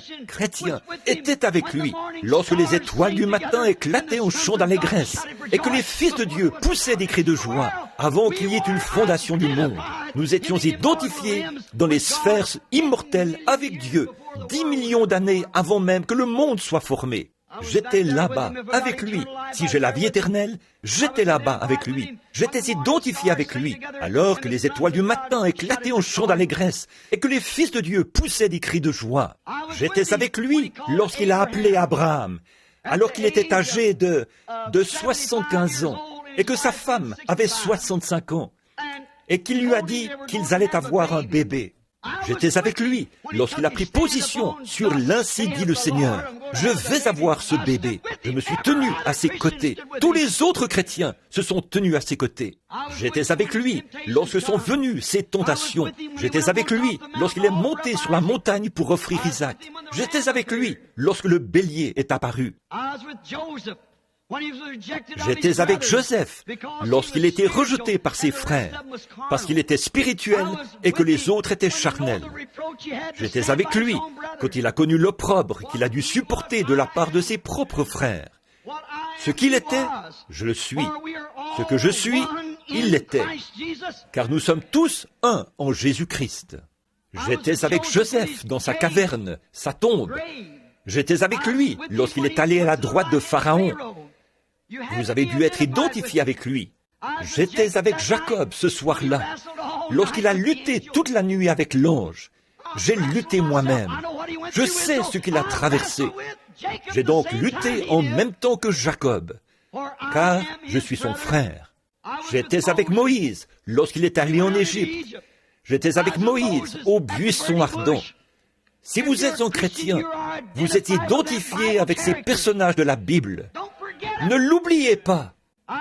était avec lui lorsque les étoiles du matin éclataient au chant d'allégresse et que les fils de Dieu poussaient des cris de joie avant qu'il y ait une fondation du monde. Nous étions identifiés dans les sphères immortelles avec Dieu 10 millions d'années avant même que le monde soit formé. J'étais là-bas avec lui. Si j'ai la vie éternelle, j'étais là-bas avec lui. J'étais identifié avec lui, alors que les étoiles du matin éclataient en chant d'allégresse et que les fils de Dieu poussaient des cris de joie. J'étais avec lui lorsqu'il a appelé Abraham, alors qu'il était âgé de 75 ans et que sa femme avait 65 ans et qu'il lui a dit qu'ils allaient avoir un bébé. J'étais avec lui lorsqu'il a pris position sur l'Ainsi dit le Seigneur. Je vais avoir ce bébé. Je me suis tenu à ses côtés. Tous les autres chrétiens se sont tenus à ses côtés. J'étais avec lui lorsque sont venues ces tentations. J'étais avec lui lorsqu'il est monté sur la montagne pour offrir Isaac. J'étais avec lui lorsque le bélier est apparu. J'étais avec Joseph lorsqu'il était rejeté par ses frères, parce qu'il était spirituel et que les autres étaient charnels. J'étais avec lui quand il a connu l'opprobre qu'il a dû supporter de la part de ses propres frères. Ce qu'il était, je le suis. Ce que je suis, il l'était. Car nous sommes tous un en Jésus-Christ. J'étais avec Joseph dans sa caverne, sa tombe. J'étais avec lui lorsqu'il est allé à la droite de Pharaon. Vous avez dû être identifié avec lui. J'étais avec Jacob ce soir-là, lorsqu'il a lutté toute la nuit avec l'ange. J'ai lutté moi-même. Je sais ce qu'il a traversé. J'ai donc lutté en même temps que Jacob, car je suis son frère. J'étais avec Moïse lorsqu'il est allé en Égypte. J'étais avec Moïse au buisson ardent. Si vous êtes un chrétien, vous êtes identifié avec ces personnages de la Bible. Ne l'oubliez pas.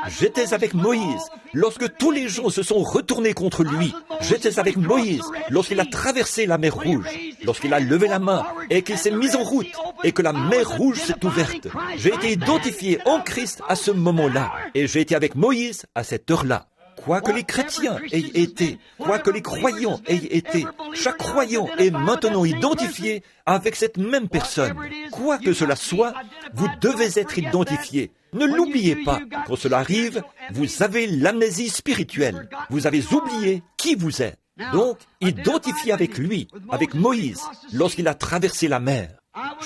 J'étais avec Moïse lorsque tous les gens se sont retournés contre lui. J'étais avec Moïse lorsqu'il a traversé la mer Rouge, lorsqu'il a levé la main et qu'il s'est mis en route et que la mer Rouge s'est ouverte. J'ai été identifié en Christ à ce moment-là et j'ai été avec Moïse à cette heure-là. Quoi que les chrétiens aient été, quoi que les croyants aient été, chaque croyant est maintenant identifié avec cette même personne. Quoi que cela soit, vous devez être identifié. Ne l'oubliez pas. Quand cela arrive, vous avez l'amnésie spirituelle. Vous avez oublié qui vous êtes. Donc, identifié avec lui, avec Moïse, lorsqu'il a traversé la mer.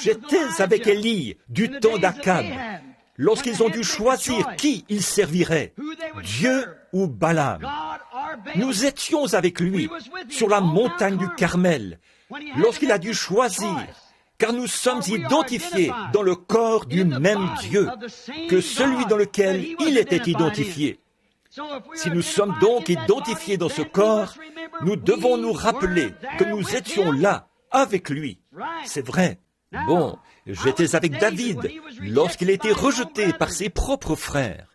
J'étais avec Élie du temps d'Akab, lorsqu'ils ont dû choisir qui ils serviraient, Dieu ou Balaam. Nous étions avec lui sur la montagne du Carmel, lorsqu'il a dû choisir, car nous sommes identifiés dans le corps du même Dieu que celui dans lequel il était identifié. Si nous sommes donc identifiés dans ce corps, nous devons nous rappeler que nous étions là, avec lui. C'est vrai. Bon, j'étais avec David lorsqu'il était rejeté par ses propres frères.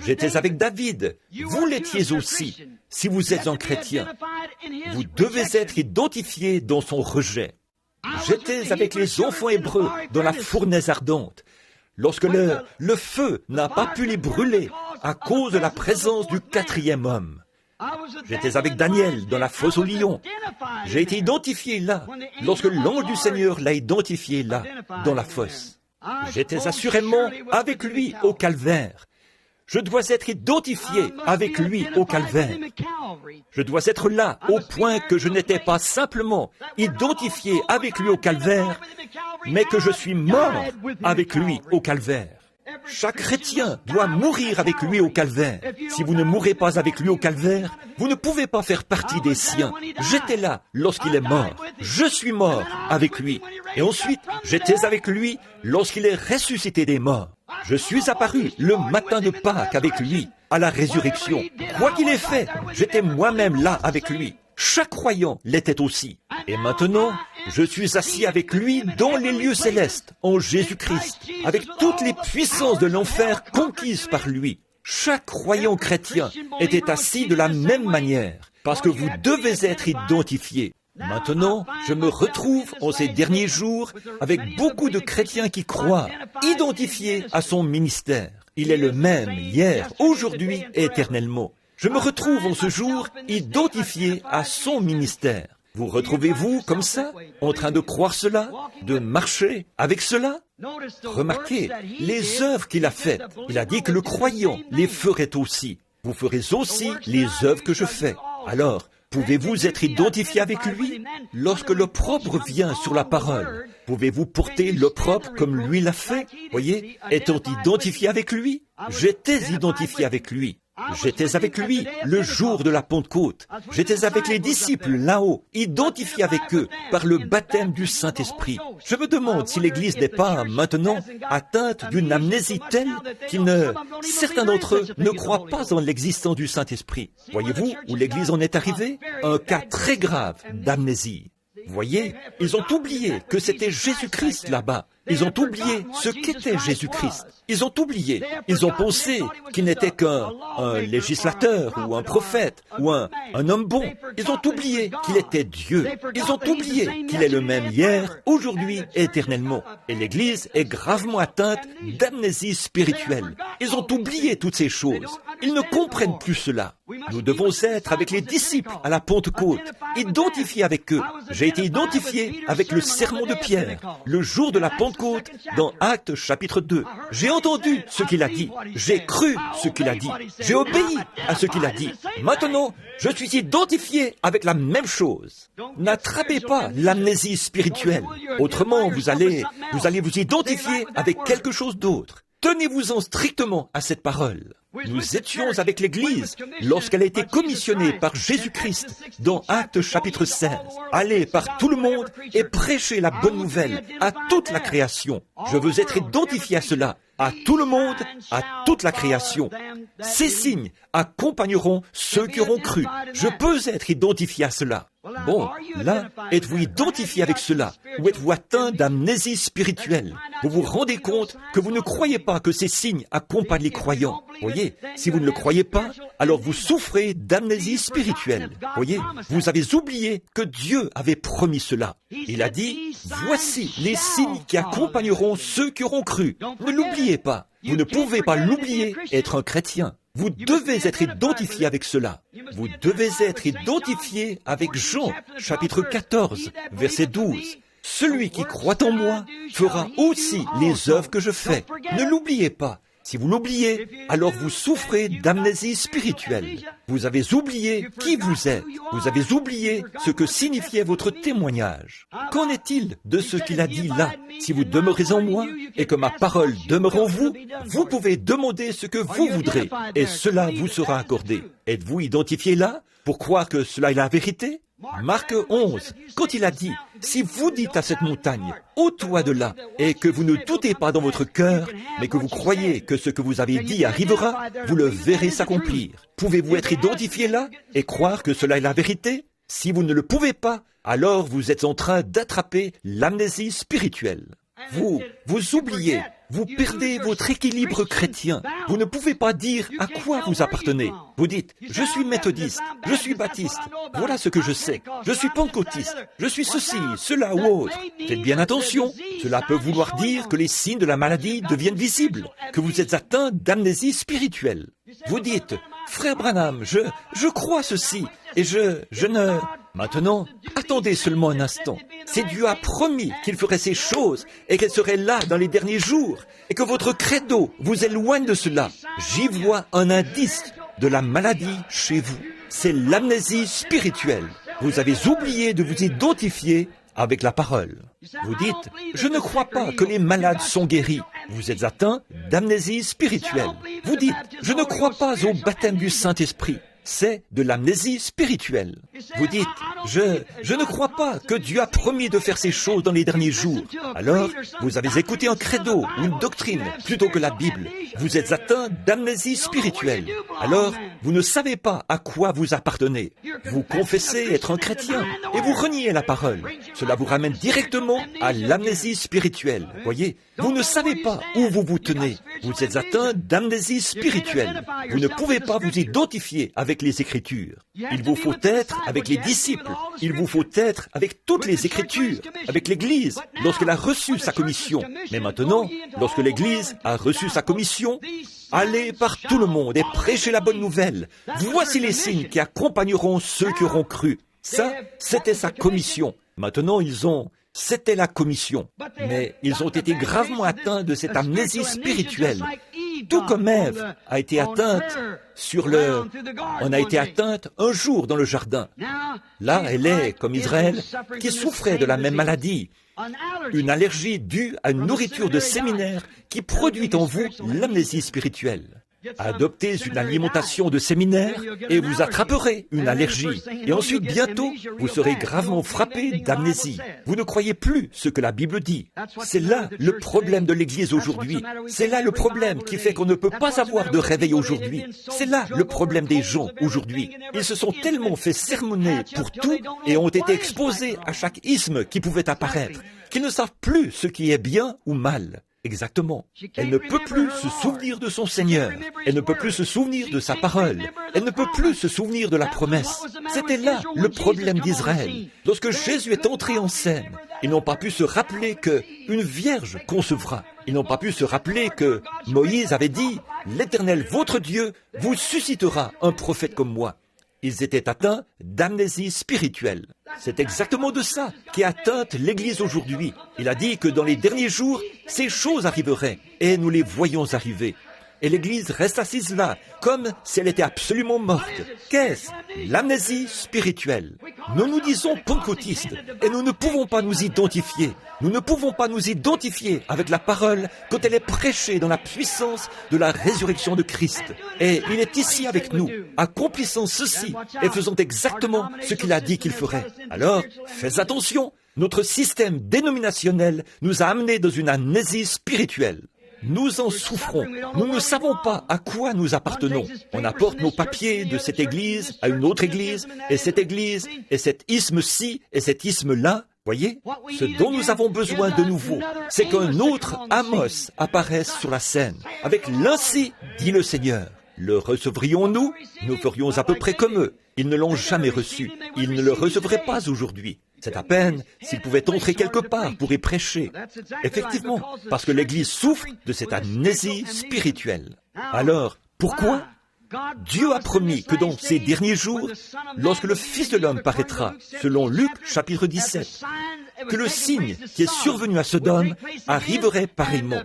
J'étais avec David. Vous l'étiez aussi. Si vous êtes un chrétien, vous devez être identifié dans son rejet. J'étais avec les enfants hébreux dans la fournaise ardente, lorsque le feu n'a pas pu les brûler à cause de la présence du quatrième homme. J'étais avec Daniel dans la fosse aux lions. J'ai été identifié là, lorsque l'ange du Seigneur l'a identifié là, dans la fosse. J'étais assurément avec lui au calvaire. Je dois être identifié avec lui au calvaire. Je dois être là au point que je n'étais pas simplement identifié avec lui au calvaire, mais que je suis mort avec lui au calvaire. Chaque chrétien doit mourir avec lui au calvaire. Si vous ne mourrez pas avec lui au calvaire, vous ne pouvez pas faire partie des siens. J'étais là lorsqu'il est mort. Je suis mort avec lui. Et ensuite, j'étais avec lui lorsqu'il est ressuscité des morts. Je suis apparu le matin de Pâques avec lui, à la résurrection. Quoi qu'il ait fait, j'étais moi-même là avec lui. Chaque croyant l'était aussi. Et maintenant, je suis assis avec lui dans les lieux célestes, en Jésus-Christ, avec toutes les puissances de l'enfer conquises par lui. Chaque croyant chrétien était assis de la même manière, parce que vous devez être identifié. Maintenant, je me retrouve en ces derniers jours avec beaucoup de chrétiens qui croient, identifiés à son ministère. Il est le même hier, aujourd'hui et éternellement. Je me retrouve en ce jour identifié à son ministère. Vous retrouvez-vous comme ça, en train de croire cela, de marcher avec cela? Remarquez les œuvres qu'il a faites. Il a dit que le croyant les ferait aussi. Vous ferez aussi les œuvres que je fais. Alors, pouvez-vous être identifié avec lui? Lorsque l'opprobre vient sur la parole, pouvez-vous porter l'opprobre comme lui l'a fait? Voyez, étant identifié avec lui, j'étais identifié avec lui. J'étais avec lui le jour de la Pentecôte. J'étais avec les disciples là-haut, identifiés avec eux par le baptême du Saint-Esprit. Je me demande si l'Église n'est pas maintenant atteinte d'une amnésie telle certains d'entre eux ne croient pas en l'existence du Saint-Esprit. Voyez-vous où l'Église en est arrivée? Un cas très grave d'amnésie. Voyez, ils ont oublié que c'était Jésus-Christ là-bas. Ils ont oublié ce qu'était Jésus-Christ. Ils ont oublié. Ils ont pensé qu'il n'était qu'un législateur ou un prophète ou un homme bon. Ils ont oublié qu'il était Dieu. Ils ont oublié qu'il est le même hier, aujourd'hui et éternellement. Et l'Église est gravement atteinte d'amnésie spirituelle. Ils ont oublié toutes ces choses. Ils ne comprennent plus cela. Nous devons être avec les disciples à la Pentecôte, identifiés avec eux. J'ai été identifié avec le sermon de Pierre, le jour de la Pentecôte, dans Actes chapitre 2. J'ai entendu ce qu'il a dit. J'ai cru ce qu'il a dit. J'ai obéi à ce qu'il a dit. Maintenant, je suis identifié avec la même chose. N'attrapez pas l'amnésie spirituelle. Autrement, vous allez vous identifier avec quelque chose d'autre. Tenez-vous-en strictement à cette parole. Nous étions avec l'Église lorsqu'elle a été commissionnée par Jésus-Christ dans Actes chapitre 16. Allez par tout le monde et prêchez la bonne nouvelle à toute la création. Je veux être identifié à cela, à tout le monde, à toute la création. Ces signes accompagneront ceux qui auront cru. Je peux être identifié à cela. Bon, là, êtes-vous identifié avec cela? Ou êtes-vous atteint d'amnésie spirituelle? Vous vous rendez compte que vous ne croyez pas que ces signes accompagnent les croyants. Voyez, si vous ne le croyez pas, alors vous souffrez d'amnésie spirituelle. Voyez, vous avez oublié que Dieu avait promis cela. Il a dit, voici les signes qui accompagneront ceux qui auront cru. Ne l'oubliez pas. Vous ne pouvez pas l'oublier, être un chrétien. Vous devez être identifié avec cela. Vous devez être identifié avec Jean, chapitre 14, verset 12. Celui qui croit en moi fera aussi les œuvres que je fais. Ne l'oubliez pas. Si vous l'oubliez, alors vous souffrez d'amnésie spirituelle. Vous avez oublié qui vous êtes. Vous avez oublié ce que signifiait votre témoignage. Qu'en est-il de ce qu'il a dit là? Si vous demeurez en moi et que ma parole demeure en vous, vous pouvez demander ce que vous voudrez et cela vous sera accordé. Êtes-vous identifié là pour croire que cela est la vérité? Marc 11, quand il a dit, si vous dites à cette montagne, ôte-toi de là, et que vous ne doutez pas dans votre cœur, mais que vous croyez que ce que vous avez dit arrivera, vous le verrez s'accomplir. Pouvez-vous être identifié là et croire que cela est la vérité? Si vous ne le pouvez pas, alors vous êtes en train d'attraper l'amnésie spirituelle. Vous oubliez, vous perdez votre équilibre chrétien. Vous ne pouvez pas dire à quoi vous appartenez. Vous dites, je suis méthodiste, je suis baptiste, voilà ce que je sais. Je suis pentecôtiste, je suis ceci, cela ou autre. Faites bien attention, cela peut vouloir dire que les signes de la maladie deviennent visibles, que vous êtes atteint d'amnésie spirituelle. Vous dites, frère Branham, je crois ceci, et je ne... Maintenant, attendez seulement un instant. Si Dieu a promis qu'il ferait ces choses et qu'elles seraient là dans les derniers jours, et que votre credo vous éloigne de cela, j'y vois un indice de la maladie chez vous. C'est l'amnésie spirituelle. Vous avez oublié de vous identifier avec la parole. Vous dites, je ne crois pas que les malades sont guéris. Vous êtes atteint d'amnésie spirituelle. Vous dites, je ne crois pas au baptême du Saint-Esprit. C'est de l'amnésie spirituelle. Vous dites, je ne crois pas que Dieu a promis de faire ces choses dans les derniers jours. Alors, vous avez écouté un credo ou une doctrine plutôt que la Bible. Vous êtes atteint d'amnésie spirituelle. Alors, vous ne savez pas à quoi vous appartenez. Vous confessez être un chrétien et vous reniez la parole. Cela vous ramène directement à l'amnésie spirituelle. Voyez, vous ne savez pas où vous vous tenez. Vous êtes atteint d'amnésie spirituelle. Vous ne pouvez pas vous identifier avec les Écritures. Il vous faut être avec les disciples. Il vous faut être avec toutes les Écritures, avec l'Église, lorsqu'elle a reçu sa commission. Mais maintenant, lorsque l'Église a reçu sa commission, allez par tout le monde et prêchez la bonne nouvelle. Voici les signes qui accompagneront ceux qui auront cru. Ça, c'était sa commission. Maintenant, c'était la commission. Mais ils ont été gravement atteints de cette amnésie spirituelle. Tout comme Ève a été atteinte on a été atteinte un jour dans le jardin. Là, elle est, comme Israël, qui souffrait de la même maladie. Une allergie due à une nourriture de séminaire qui produit en vous l'amnésie spirituelle. Adoptez une alimentation de séminaire et vous attraperez une allergie. Et ensuite, bientôt, vous serez gravement frappé d'amnésie. Vous ne croyez plus ce que la Bible dit. C'est là le problème de l'Église aujourd'hui. C'est là le problème qui fait qu'on ne peut pas avoir de réveil aujourd'hui. C'est là le problème des gens aujourd'hui. Ils se sont tellement fait sermonner pour tout et ont été exposés à chaque isme qui pouvait apparaître, qu'ils ne savent plus ce qui est bien ou mal. Exactement. Elle ne peut plus se souvenir de son Seigneur. Elle ne peut plus se souvenir de sa parole. Elle ne peut plus se souvenir de la promesse. C'était là le problème d'Israël. Lorsque Jésus est entré en scène, ils n'ont pas pu se rappeler qu'une vierge concevra. Ils n'ont pas pu se rappeler que Moïse avait dit « L'Éternel, votre Dieu, vous suscitera un prophète comme moi ». Ils étaient atteints d'amnésie spirituelle. C'est exactement de ça qui atteinte l'Église aujourd'hui. Il a dit que dans les derniers jours, ces choses arriveraient, et nous les voyons arriver. Et l'Église reste assise là, comme si elle était absolument morte. Qu'est-ce? L'amnésie spirituelle. Nous nous disons pentecôtistes, et nous ne pouvons pas nous identifier. Nous ne pouvons pas nous identifier avec la parole quand elle est prêchée dans la puissance de la résurrection de Christ. Et il est ici avec nous, accomplissant ceci et faisant exactement ce qu'il a dit qu'il ferait. Alors, faites attention, notre système dénominationnel nous a amenés dans une amnésie spirituelle. Nous en souffrons. Nous ne savons pas à quoi nous appartenons. On apporte nos papiers de cette église à une autre église, et cet isme-ci, et cet isme-là. Voyez, ce dont nous avons besoin de nouveau, c'est qu'un autre Amos apparaisse sur la scène, avec l'ainsi, dit le Seigneur. Le recevrions-nous? Nous ferions à peu près comme eux. Ils ne l'ont jamais reçu. Ils ne le recevraient pas aujourd'hui. C'est à peine s'ils pouvaient entrer quelque part pour y prêcher. Effectivement, parce que l'Église souffre de cette amnésie spirituelle. Alors, pourquoi? Dieu a promis que dans ces derniers jours, lorsque le Fils de l'homme paraîtra, selon Luc chapitre 17, que le signe qui est survenu à Sodome arriverait pareillement.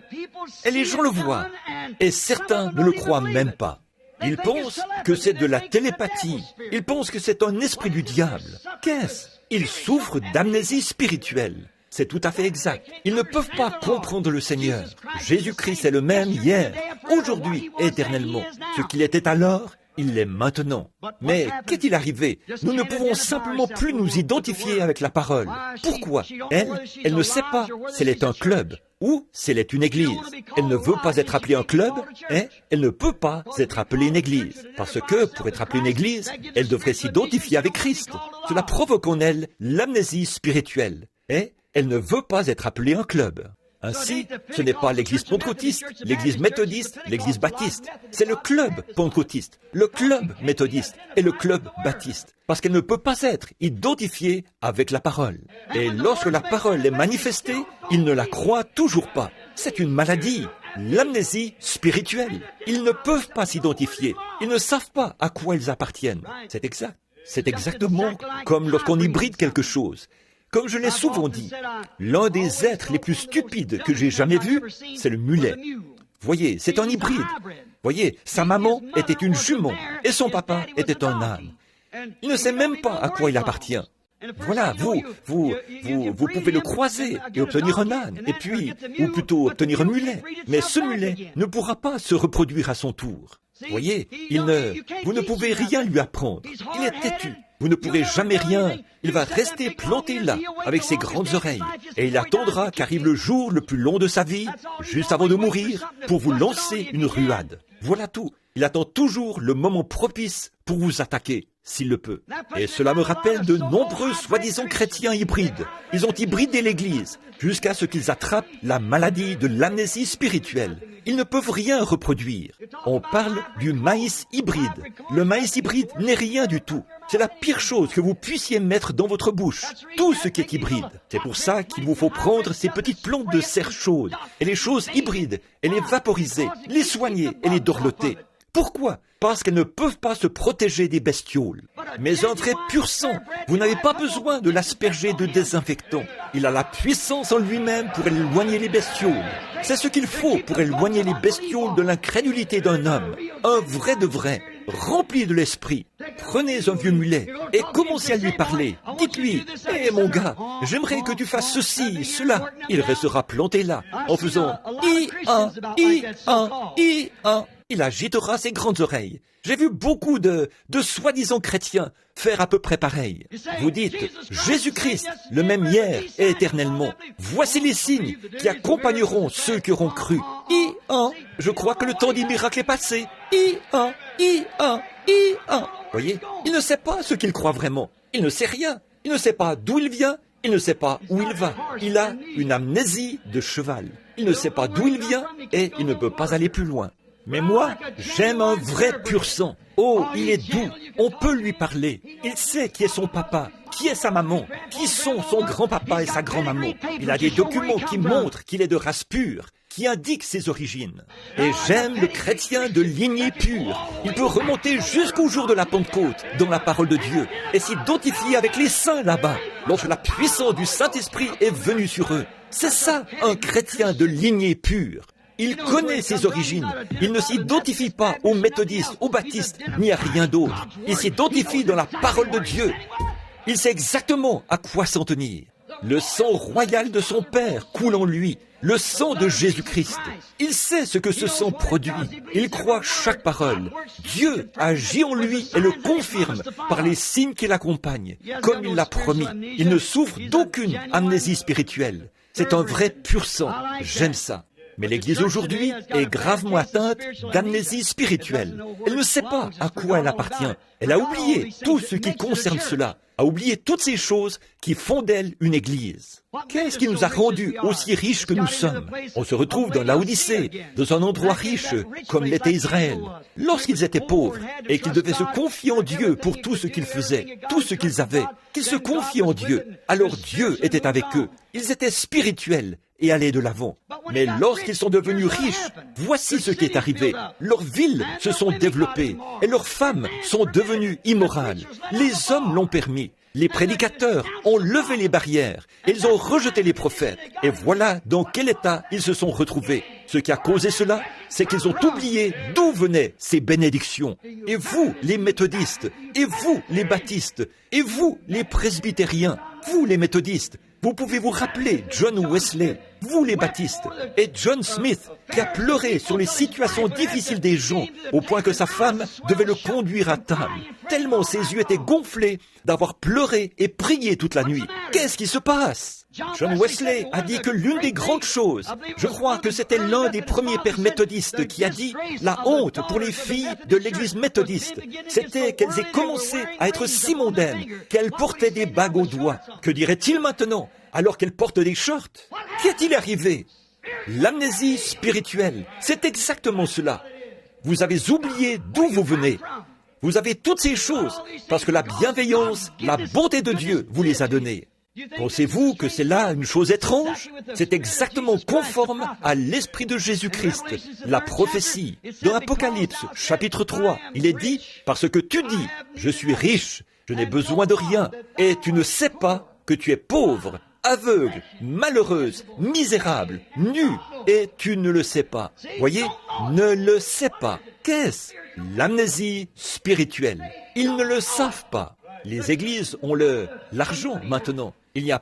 Et les gens le voient, et certains ne le croient même pas. Ils pensent que c'est de la télépathie. Ils pensent que c'est un esprit du diable. Qu'est-ce? Ils souffrent d'amnésie spirituelle. C'est tout à fait exact. Ils ne peuvent pas comprendre le Seigneur. Jésus-Christ est le même hier, aujourd'hui et éternellement. Ce qu'il était alors, il l'est maintenant. Mais qu'est-il arrivé? Nous ne pouvons simplement plus nous identifier avec la parole. Pourquoi? Elle ne sait pas si elle est un club ou si elle est une église. Elle ne veut pas être appelée un club et elle ne peut pas être appelée une église. Parce que pour être appelée une église, elle devrait s'identifier avec Christ. Cela provoque en elle l'amnésie spirituelle. Et elle ne veut pas être appelée un club. Ainsi, ce n'est pas l'église pentecôtiste, l'église méthodiste, l'église baptiste. C'est le club pentecôtiste, le club méthodiste et le club baptiste. Parce qu'elle ne peut pas être identifiée avec la parole. Et lorsque la parole est manifestée, ils ne la croient toujours pas. C'est une maladie. l'amnésie spirituelle. Ils ne peuvent pas s'identifier. Ils ne savent pas à quoi ils appartiennent. C'est exact. C'est exactement comme lorsqu'on hybride quelque chose. Comme je l'ai souvent dit, l'un des êtres les plus stupides que j'ai jamais vus, c'est le mulet. Voyez, c'est un hybride. Voyez, sa maman était une jument et son papa était un âne. Il ne sait même pas à quoi il appartient. Voilà, vous pouvez le croiser et obtenir un âne, et puis, ou plutôt obtenir un mulet. Mais ce mulet ne pourra pas se reproduire à son tour. Voyez, vous ne pouvez rien lui apprendre. Il est têtu. Vous ne pourrez jamais rien. Il va rester planté là, avec ses grandes oreilles. Et il attendra qu'arrive le jour le plus long de sa vie, juste avant de mourir, pour vous lancer une ruade. Voilà tout. Il attend toujours le moment propice pour vous attaquer, s'il le peut. Et cela me rappelle de nombreux soi-disant chrétiens hybrides. Ils ont hybridé l'Église, jusqu'à ce qu'ils attrapent la maladie de l'amnésie spirituelle. Ils ne peuvent rien reproduire. On parle du maïs hybride. Le maïs hybride n'est rien du tout. C'est la pire chose que vous puissiez mettre dans votre bouche. Tout ce qui est hybride. C'est pour ça qu'il vous faut prendre ces petites plantes de serre chaude et les choses hybrides et les vaporiser, les soigner et les dorloter. Pourquoi? Parce qu'elles ne peuvent pas se protéger des bestioles. Mais un vrai pur sang, vous n'avez pas besoin de l'asperger de désinfectant. Il a la puissance en lui-même pour éloigner les bestioles. C'est ce qu'il faut pour éloigner les bestioles de l'incrédulité d'un homme. Un vrai de vrai, rempli de l'esprit. Prenez un vieux mulet et commencez à lui parler. Dites-lui, « Hé mon gars, j'aimerais que tu fasses ceci, cela. » Il restera planté là, en faisant « I-1, I-1, I-1. » Il agitera ses grandes oreilles. J'ai vu beaucoup de soi-disant chrétiens faire à peu près pareil. Vous dites, Jésus-Christ, le même hier et éternellement. Voici les signes qui accompagneront ceux qui auront cru. I-1, je crois que le temps des miracles est passé. I-1, I-1, I-1. Voyez, il ne sait pas ce qu'il croit vraiment. Il ne sait rien. Il ne sait pas d'où il vient. Il ne sait pas où il va. Il a une amnésie de cheval. Il ne sait pas d'où il vient et il ne peut pas aller plus loin. Mais moi, j'aime un vrai pur sang. Oh, il est doux. On peut lui parler. Il sait qui est son papa, qui est sa maman, qui sont son grand-papa et sa grand-maman. Il a des documents qui montrent qu'il est de race pure, qui indiquent ses origines. Et j'aime le chrétien de lignée pure. Il peut remonter jusqu'au jour de la Pentecôte dans la parole de Dieu et s'identifier avec les saints là-bas, lorsque la puissance du Saint-Esprit est venue sur eux. C'est ça, un chrétien de lignée pure. Il connaît ses origines. Il ne s'identifie pas aux méthodistes, aux baptistes, ni à rien d'autre. Il s'identifie dans la parole de Dieu. Il sait exactement à quoi s'en tenir. Le sang royal de son Père coule en lui, le sang de Jésus-Christ. Il sait ce que ce sang produit. Il croit chaque parole. Dieu agit en lui et le confirme par les signes qui l'accompagnent, comme il l'a promis. Il ne souffre d'aucune amnésie spirituelle. C'est un vrai pur sang. J'aime ça. Mais l'Église aujourd'hui est gravement atteinte d'amnésie spirituelle. Elle ne sait pas à quoi elle appartient. Elle a oublié tout ce qui concerne cela, a oublié toutes ces choses qui font d'elle une Église. Qu'est-ce qui nous a rendus aussi riches que nous sommes? On se retrouve dans Laodicée, dans un endroit riche, comme l'était Israël. Lorsqu'ils étaient pauvres et qu'ils devaient se confier en Dieu pour tout ce qu'ils faisaient, tout ce qu'ils avaient, qu'ils se confiaient en Dieu, alors Dieu était avec eux. Ils étaient spirituels et allaient de l'avant. Mais lorsqu'ils sont devenus riches, voici ce qui est arrivé. Leurs villes se sont développées et leurs femmes sont devenues immorales. Les hommes l'ont permis. Les prédicateurs ont levé les barrières. Ils ont rejeté les prophètes. Et voilà dans quel état ils se sont retrouvés. Ce qui a causé cela, c'est qu'ils ont oublié d'où venaient ces bénédictions. Et vous, les méthodistes, et vous, les baptistes, et vous, les presbytériens, vous, les méthodistes, vous pouvez vous rappeler John Wesley, vous les baptistes, et John Smith, qui a pleuré sur les situations difficiles des gens, au point que sa femme devait le conduire à table, tellement ses yeux étaient gonflés d'avoir pleuré et prié toute la nuit. Qu'est-ce qui se passe? John Wesley a dit que l'une des grandes choses, je crois que c'était l'un des premiers pères méthodistes qui a dit la honte pour les filles de l'église méthodiste, c'était qu'elles aient commencé à être si mondaines qu'elles portaient des bagues aux doigts. Que dirait-il maintenant, alors qu'elles portent des shorts? Qu'est-il arrivé? L'amnésie spirituelle, c'est exactement cela. Vous avez oublié d'où vous venez. Vous avez toutes ces choses parce que la bienveillance, la bonté de Dieu vous les a données. Pensez-vous que c'est là une chose étrange? C'est exactement conforme à l'esprit de Jésus-Christ, la prophétie. Dans Apocalypse, chapitre 3, il est dit, parce que tu dis, je suis riche, je n'ai besoin de rien, et tu ne sais pas que tu es pauvre, aveugle, malheureuse, misérable, nue, et tu ne le sais pas. Voyez, ne le sais pas. Qu'est-ce? L'amnésie spirituelle. Ils ne le savent pas. Les églises ont l'argent maintenant. Il n'y a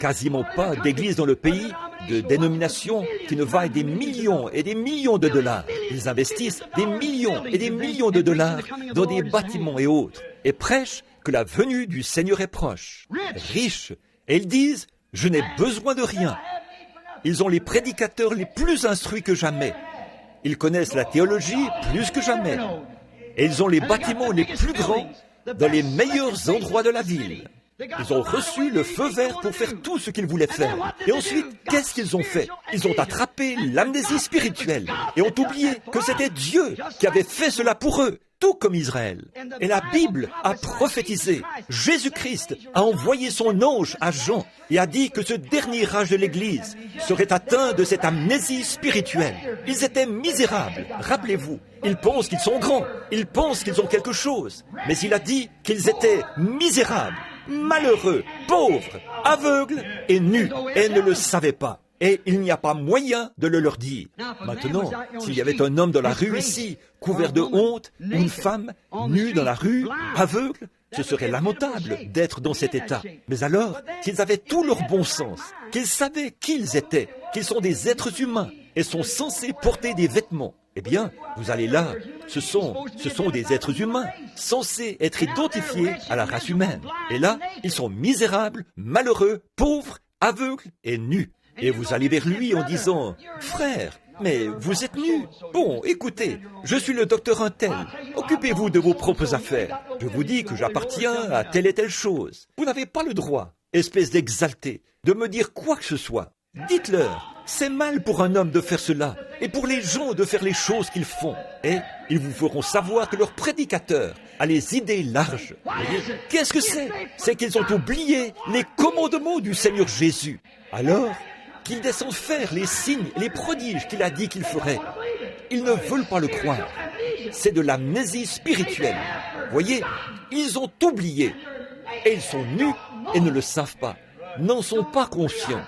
quasiment pas d'église dans le pays, de dénomination qui ne vaille des millions et des millions de dollars. Ils investissent des millions et des millions de dollars dans des bâtiments et autres, et prêchent que la venue du Seigneur est proche. Riches. Et ils disent, je n'ai besoin de rien. Ils ont les prédicateurs les plus instruits que jamais. Ils connaissent la théologie plus que jamais. Et ils ont les bâtiments les plus grands dans les meilleurs endroits de la ville. Ils ont reçu le feu vert pour faire tout ce qu'ils voulaient faire. Et ensuite, qu'est-ce qu'ils ont fait? Ils ont attrapé l'amnésie spirituelle et ont oublié que c'était Dieu qui avait fait cela pour eux, tout comme Israël. Et la Bible a prophétisé. Jésus-Christ a envoyé son ange à Jean et a dit que ce dernier âge de l'Église serait atteint de cette amnésie spirituelle. Ils étaient misérables, rappelez-vous. Ils pensent qu'ils sont grands, ils pensent qu'ils ont quelque chose. Mais il a dit qu'ils étaient misérables, malheureux, pauvres, aveugles et nus, et ne le savaient pas. Et il n'y a pas moyen de le leur dire. Maintenant, s'il y avait un homme dans la rue ici, couvert de honte, ou une femme nue dans la rue, aveugle, ce serait lamentable d'être dans cet état. Mais alors, qu'ils avaient tout leur bon sens, qu'ils savaient qui ils étaient, qu'ils sont des êtres humains et sont censés porter des vêtements, eh bien, vous allez là, ce sont des êtres humains, censés être identifiés à la race humaine. Et là, ils sont misérables, malheureux, pauvres, aveugles et nus. Et vous allez vers lui en disant, « Frère, mais vous êtes nu. Bon, écoutez, je suis le docteur Untel. Occupez-vous de vos propres affaires. Je vous dis que j'appartiens à telle et telle chose. Vous n'avez pas le droit, espèce d'exalté, de me dire quoi que ce soit. Dites-leur, c'est mal pour un homme de faire cela, et pour les gens de faire les choses qu'ils font. Et ils vous feront savoir que leur prédicateur a les idées larges. Voyez, qu'est-ce que c'est? C'est qu'ils ont oublié les commandements du Seigneur Jésus. Alors qu'ils descendent faire les signes et les prodiges qu'il a dit qu'il ferait. Ils ne veulent pas le croire. C'est de l'amnésie spirituelle. Voyez, ils ont oublié. Et ils sont nus et ne le savent pas. N'en sont pas conscients.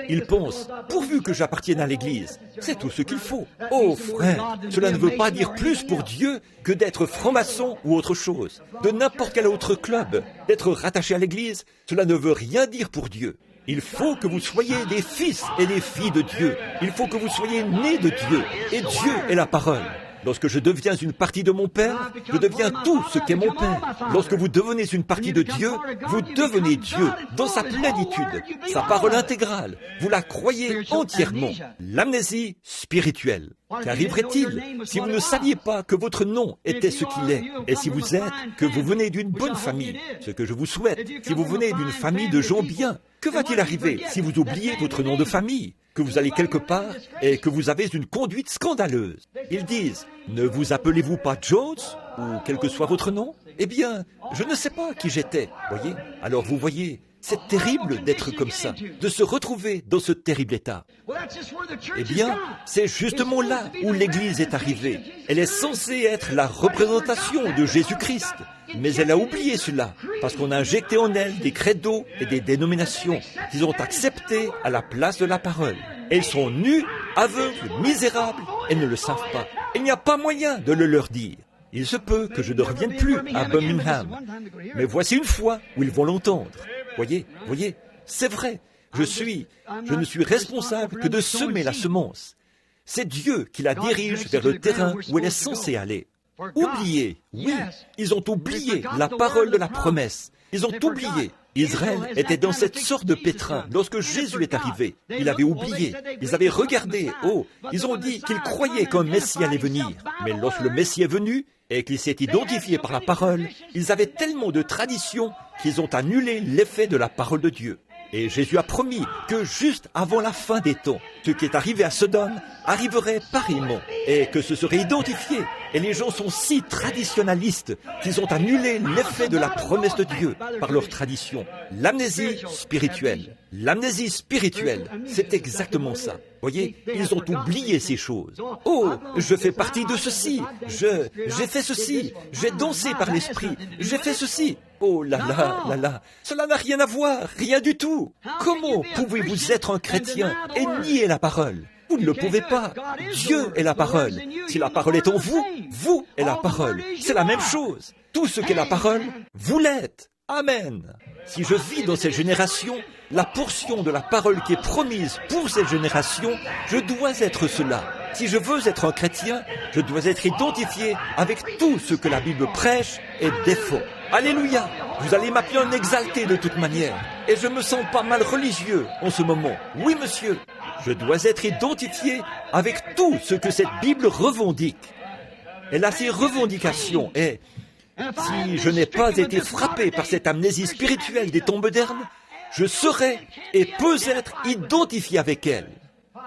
Ils pensent, pourvu que j'appartienne à l'Église, c'est tout ce qu'il faut. Oh frère, cela ne veut pas dire plus pour Dieu que d'être franc-maçon ou autre chose. De n'importe quel autre club, d'être rattaché à l'Église, cela ne veut rien dire pour Dieu. Il faut que vous soyez des fils et des filles de Dieu. Il faut que vous soyez nés de Dieu. Et Dieu est la parole. Lorsque je deviens une partie de mon Père, je deviens tout ce qu'est mon Père. Lorsque vous devenez une partie de Dieu, vous devenez Dieu dans sa plénitude, sa parole intégrale. Vous la croyez entièrement. L'amnésie spirituelle. Qu'arriverait-il si vous ne saviez pas que votre nom était ce qu'il est, et si vous êtes, que vous venez d'une bonne famille, ce que je vous souhaite, si vous venez d'une famille de gens bien, que va-t-il arriver si vous oubliez votre nom de famille, que vous allez quelque part et que vous avez une conduite scandaleuse? Ils disent, ne vous appelez-vous pas Jones, ou quel que soit votre nom? Eh bien, je ne sais pas qui j'étais, voyez? Alors vous voyez, c'est terrible d'être comme ça, de se retrouver dans ce terrible état. Eh bien, c'est justement là où l'Église est arrivée. Elle est censée être la représentation de Jésus-Christ. Mais elle a oublié cela, parce qu'on a injecté en elle des credos et des dénominations qu'ils ont acceptées à la place de la parole. Elles sont nues, aveugles, misérables, et ne le savent pas. Il n'y a pas moyen de le leur dire. Il se peut que je ne revienne plus à Birmingham, mais voici une fois où ils vont l'entendre. Voyez, c'est vrai, je ne suis responsable que de semer la semence. C'est Dieu qui la dirige vers le terrain où elle est censée aller. Oubliez, oui, ils ont oublié la parole de la promesse. Ils ont oublié. Israël était dans cette sorte de pétrin lorsque Jésus est arrivé. Il avait oublié. Ils avaient regardé. Oh, ils ont dit qu'ils croyaient qu'un Messie allait venir. Mais lorsque le Messie est venu et qu'il s'est identifié par la parole, ils avaient tellement de traditions qu'ils ont annulé l'effet de la parole de Dieu. Et Jésus a promis que juste avant la fin des temps, ce qui est arrivé à Sodome arriverait pareillement. et que ce serait identifié. Et les gens sont si traditionnalistes qu'ils ont annulé l'effet de la promesse de Dieu par leur tradition. L'amnésie spirituelle. L'amnésie spirituelle, c'est exactement ça. Voyez, ils ont oublié ces choses. Oh, je fais partie de ceci. J'ai fait ceci. J'ai dansé par l'esprit. J'ai fait ceci. Oh là là, là là, cela n'a rien à voir, rien du tout. Comment pouvez-vous être un chrétien et nier la parole? Vous ne le pouvez pas. Dieu est la parole. Si la parole est en vous, vous êtes la parole. C'est la même chose. Tout ce qu'est la parole, vous l'êtes. Amen. Si je vis dans cette génération, la portion de la parole qui est promise pour cette génération, je dois être cela. Si je veux être un chrétien, je dois être identifié avec tout ce que la Bible prêche et défend. Alléluia! Vous allez m'appeler un exalté de toute manière. Et je me sens pas mal religieux en ce moment. Oui, monsieur. Je dois être identifié avec tout ce que cette Bible revendique. Elle a ses revendications et si je n'ai pas été frappé par cette amnésie spirituelle des temps modernes, je serai et peux être identifié avec elle.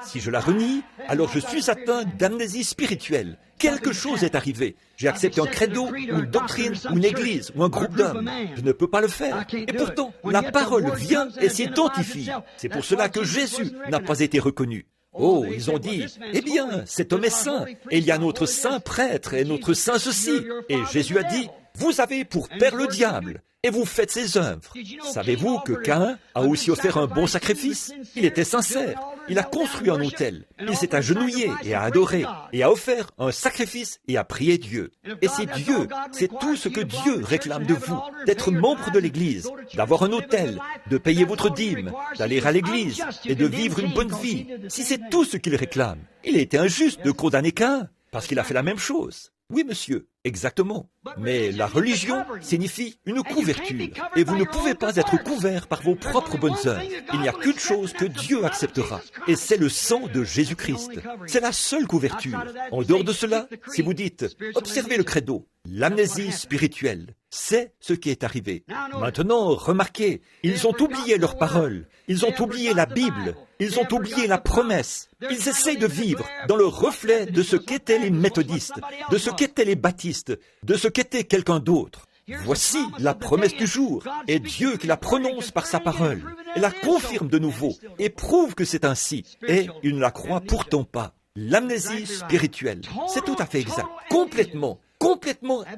Si je la renie, alors je suis atteint d'amnésie spirituelle. Quelque chose est arrivé. J'ai accepté un credo, ou une doctrine, ou une église, ou un groupe d'hommes. Je ne peux pas le faire. Et pourtant, la parole vient et s'identifie. C'est pour cela que Jésus n'a pas été reconnu. Oh, ils ont dit, eh bien, cet homme est saint, et il y a notre saint prêtre et notre saint ceci. Et Jésus a dit, vous avez pour père le diable, et vous faites ses œuvres. Savez-vous que Caïn a aussi offert un bon sacrifice? Il était sincère. Il a construit un autel. Il s'est agenouillé et a adoré, et a offert un sacrifice et a prié Dieu. Et c'est Dieu, c'est tout ce que Dieu réclame de vous, d'être membre de l'Église, d'avoir un autel, de payer votre dîme, d'aller à l'Église et de vivre une bonne vie. Si c'est tout ce qu'il réclame, il a été injuste de condamner Caïn, parce qu'il a fait la même chose. Oui, monsieur, exactement. Mais la religion signifie une couverture. Et vous ne pouvez pas être couvert par vos propres bonnes œuvres. Il n'y a qu'une chose que Dieu acceptera. Et c'est le sang de Jésus-Christ. C'est la seule couverture. En dehors de cela, si vous dites, observez le credo, l'amnésie spirituelle, c'est ce qui est arrivé. Maintenant, remarquez, ils ont oublié leurs paroles. Ils ont oublié la Bible. Ils ont oublié la promesse. Ils essayent de vivre dans le reflet de ce qu'étaient les méthodistes, de ce qu'étaient les baptistes, de ce qu'était quelqu'un d'autre. Voici la promesse du jour, et Dieu qui la prononce par sa parole, et la confirme de nouveau, et prouve que c'est ainsi, et il ne la croit pourtant pas. L'amnésie spirituelle, c'est tout à fait exact, complètement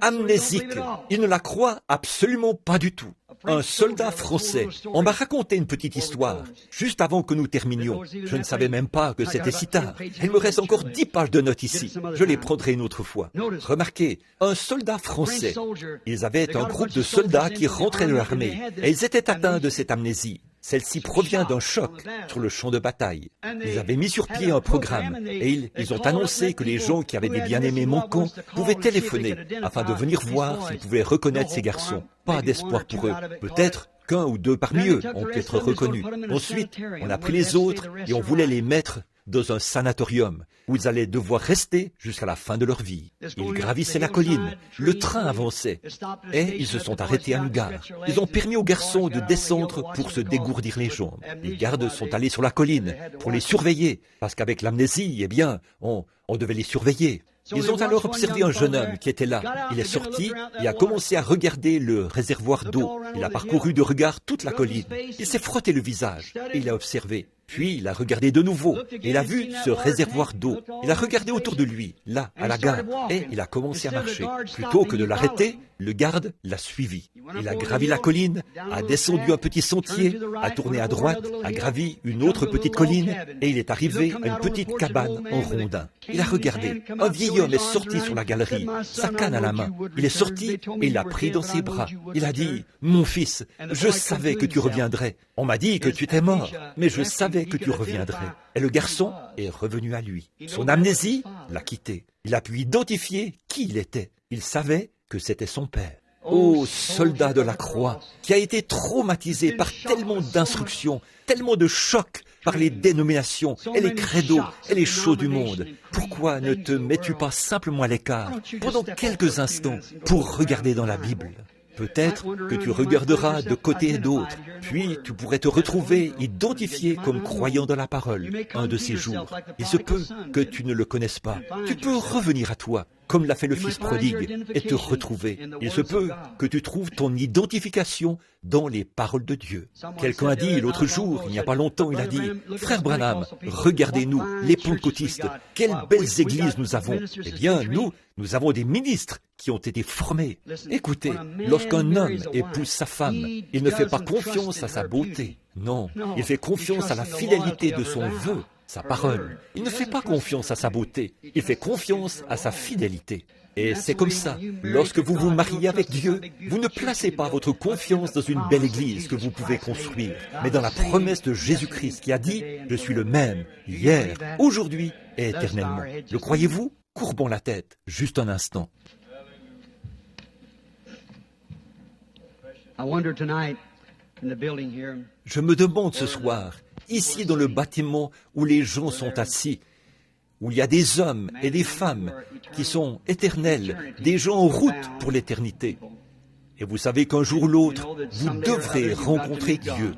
amnésique. Il ne la croit absolument pas du tout. Un soldat français, on m'a raconté une petite histoire, juste avant que nous terminions. Je ne savais même pas que c'était si tard. Il me reste encore 10 pages de notes ici. Je les prendrai une autre fois. Remarquez, un soldat français. Ils avaient un groupe de soldats qui rentraient de l'armée, et ils étaient atteints de cette amnésie. Celle-ci provient d'un choc sur le champ de bataille. Ils avaient mis sur pied un programme et ils ont annoncé que les gens qui avaient des bien-aimés manquants pouvaient téléphoner afin de venir voir s'ils pouvaient reconnaître ces garçons. Pas d'espoir pour eux. Peut-être qu'un ou deux parmi eux ont pu être reconnus. Ensuite, on a pris les autres et on voulait les mettre dans un sanatorium où ils allaient devoir rester jusqu'à la fin de leur vie. Ils gravissaient la colline, le train avançait et ils se sont arrêtés à une gare. Ils ont permis aux garçons de descendre pour se dégourdir les jambes. Les gardes sont allés sur la colline pour les surveiller parce qu'avec l'amnésie, eh bien, on devait les surveiller. Ils ont alors observé un jeune homme qui était là. Il est sorti et a commencé à regarder le réservoir d'eau. Il a parcouru de regard toute la colline. Il s'est frotté le visage et il a observé. Puis il a regardé de nouveau et il a vu ce réservoir d'eau. Il a regardé autour de lui, là, à la gare, et il a commencé à marcher. Plutôt que de l'arrêter, le garde l'a suivi. Il a gravi la colline, a descendu un petit sentier, a tourné à droite, a gravi une autre petite colline et il est arrivé à une petite cabane en rondin. Il a regardé. Un vieil homme est sorti sur la galerie, sa canne à la main. Il est sorti et il l'a pris dans ses bras. Il a dit, « Mon fils, je savais que tu reviendrais. On m'a dit que tu étais mort, mais je savais que tu reviendrais. » Et le garçon est revenu à lui. Son amnésie l'a quitté. Il a pu identifier qui il était. Il savait que c'était son père. Ô soldat de la croix, qui a été traumatisé par tellement d'instructions, tellement de chocs par les dénominations et les credos et les choses du monde, pourquoi ne te mets-tu pas simplement à l'écart pendant quelques instants pour regarder dans la Bible? Peut-être que tu regarderas de côté et d'autre, puis tu pourrais te retrouver identifié comme croyant dans la parole un de ces jours. Il se peut que tu ne le connaisses pas. Tu peux revenir à toi, comme l'a fait le Fils prodigue, et te retrouver. Il se peut que tu trouves ton identification dans les paroles de Dieu. Quelqu'un a dit l'autre jour, il n'y a pas longtemps, il a dit « Frère Branham, regardez-nous, les pentecôtistes, quelles belles églises nous avons. » Eh bien, nous avons des ministres qui ont été formés. Écoutez, lorsqu'un homme épouse sa femme, il ne fait pas confiance à sa beauté. Non, il fait confiance à la fidélité de son vœu, sa parole. Il ne fait pas confiance à sa beauté, il fait confiance à sa fidélité. Et c'est comme ça, lorsque vous vous mariez avec Dieu, vous ne placez pas votre confiance dans une belle église que vous pouvez construire, mais dans la promesse de Jésus-Christ qui a dit « Je suis le même, hier, aujourd'hui et éternellement ». Le croyez-vous? Courbons la tête, juste un instant. Je me demande ce soir, ici dans le bâtiment où les gens sont assis, où il y a des hommes et des femmes qui sont éternels, des gens en route pour l'éternité. Et vous savez qu'un jour ou l'autre, vous devrez rencontrer Dieu.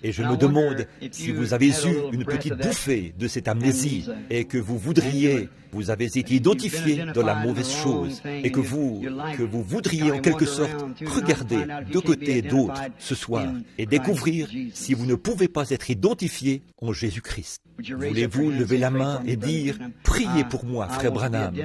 Et je me demande si vous avez eu une petite bouffée de cette amnésie et que vous avez été identifié dans la mauvaise chose et que vous voudriez en quelque sorte regarder de côté et d'autre ce soir et découvrir si vous ne pouvez pas être identifié en Jésus-Christ. Voulez-vous lever la main et dire « Priez pour moi, frère Branham.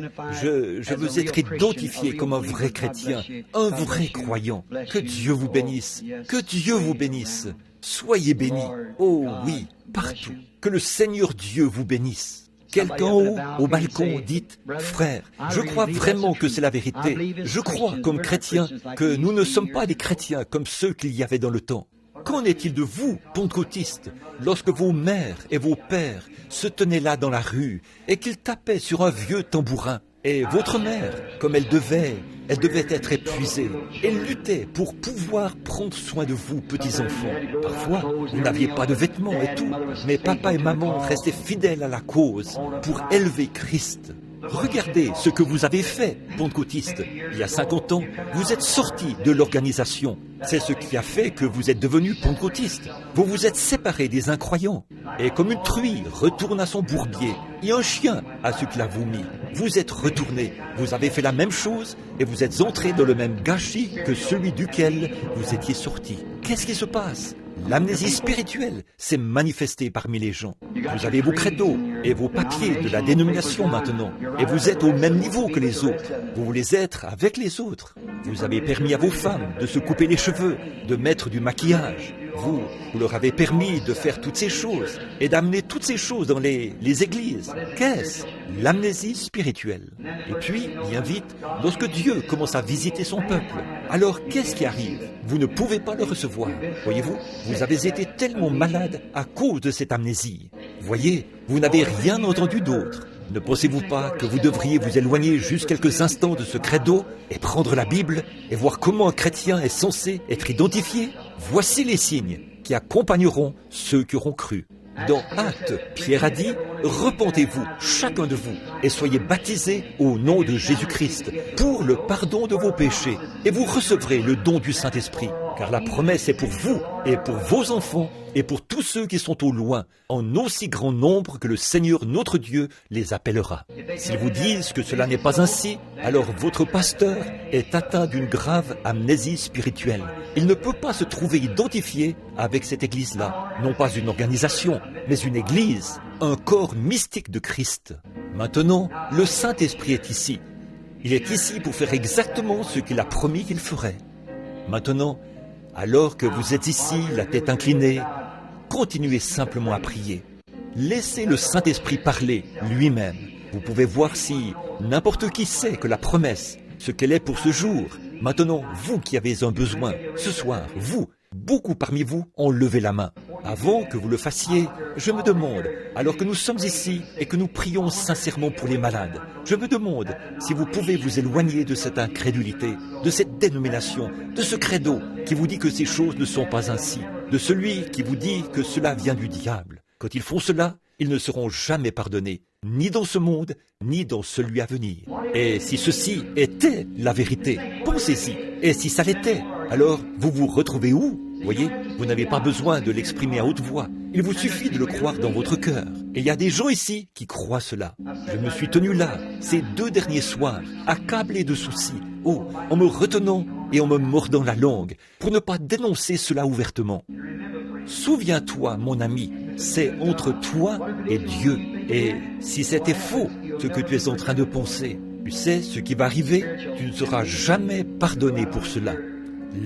Je veux être identifié comme un vrai chrétien, un vrai croyant. Que Dieu vous bénisse. Que Dieu vous bénisse. Soyez bénis. Oh oui, partout. Que le Seigneur Dieu vous bénisse. Quelqu'un en haut, au balcon, dites, frère, je crois vraiment que c'est la vérité. Je crois, comme chrétien, que nous ne sommes pas des chrétiens comme ceux qu'il y avait dans le temps. Qu'en est-il de vous, pentecôtistes, lorsque vos mères et vos pères se tenaient là dans la rue et qu'ils tapaient sur un vieux tambourin? Et votre mère, comme elle devait être épuisée. Elle luttait pour pouvoir prendre soin de vous, petits-enfants. Parfois, vous n'aviez pas de vêtements et tout, mais papa et maman restaient fidèles à la cause pour élever Christ. Regardez ce que vous avez fait, pentecôtistes. Il y a 50 ans, vous êtes sortis de l'organisation. C'est ce qui a fait que vous êtes devenus pentecôtistes. Vous vous êtes séparés des incroyants. Et comme une truie retourne à son bourbier, et un chien à ce qu'il a vomi, vous êtes retournés. Vous avez fait la même chose et vous êtes entrés dans le même gâchis que celui duquel vous étiez sortis. Qu'est-ce qui se passe? L'amnésie spirituelle s'est manifestée parmi les gens. Vous avez vos credos et vos papiers de la dénomination maintenant. Et vous êtes au même niveau que les autres. Vous voulez être avec les autres. Vous avez permis à vos femmes de se couper les cheveux, de mettre du maquillage. Vous leur avez permis de faire toutes ces choses et d'amener toutes ces choses dans les églises. Qu'est-ce? L'amnésie spirituelle. Et puis, bien vite, lorsque Dieu commence à visiter son peuple, alors qu'est-ce qui arrive? Vous ne pouvez pas le recevoir. Voyez-vous, vous avez été tellement malade à cause de cette amnésie. Voyez, vous n'avez rien entendu d'autre. Ne pensez-vous pas que vous devriez vous éloigner juste quelques instants de ce credo et prendre la Bible et voir comment un chrétien est censé être identifié? Voici les signes qui accompagneront ceux qui auront cru. Dans Actes, Pierre a dit « Repentez-vous, chacun de vous, et soyez baptisés au nom de Jésus-Christ pour le pardon de vos péchés, et vous recevrez le don du Saint-Esprit, car la promesse est pour vous et pour vos enfants et pour tous ceux qui sont au loin, en aussi grand nombre que le Seigneur notre Dieu les appellera. » S'ils vous disent que cela n'est pas ainsi, alors votre pasteur est atteint d'une grave amnésie spirituelle. Il ne peut pas se trouver identifié avec cette église-là, non pas une organisation, mais une église, un corps mystique de Christ. Maintenant, le Saint-Esprit est ici. Il est ici pour faire exactement ce qu'il a promis qu'il ferait. Maintenant, alors que vous êtes ici, la tête inclinée, continuez simplement à prier. Laissez le Saint-Esprit parler lui-même. Vous pouvez voir si n'importe qui sait que la promesse, ce qu'elle est pour ce jour. Maintenant, vous qui avez un besoin, ce soir, vous, beaucoup parmi vous ont levé la main. Avant que vous le fassiez, je me demande, alors que nous sommes ici et que nous prions sincèrement pour les malades, je me demande si vous pouvez vous éloigner de cette incrédulité, de cette dénomination, de ce credo qui vous dit que ces choses ne sont pas ainsi, de celui qui vous dit que cela vient du diable. Quand ils font cela, ils ne seront jamais pardonnés. ni dans ce monde, ni dans celui à venir. Et si ceci était la vérité, pensez-y. Et si ça l'était, alors vous vous retrouvez où? Voyez, vous n'avez pas besoin de l'exprimer à haute voix. Il vous suffit de le croire dans votre cœur. Et il y a des gens ici qui croient cela. Je me suis tenu là, ces 2 derniers soirs, accablé de soucis, en me retenant et en me mordant la langue, pour ne pas dénoncer cela ouvertement. Souviens-toi, mon ami, c'est entre toi et Dieu. Et si c'était faux, ce que tu es en train de penser, tu sais ce qui va arriver, tu ne seras jamais pardonné pour cela.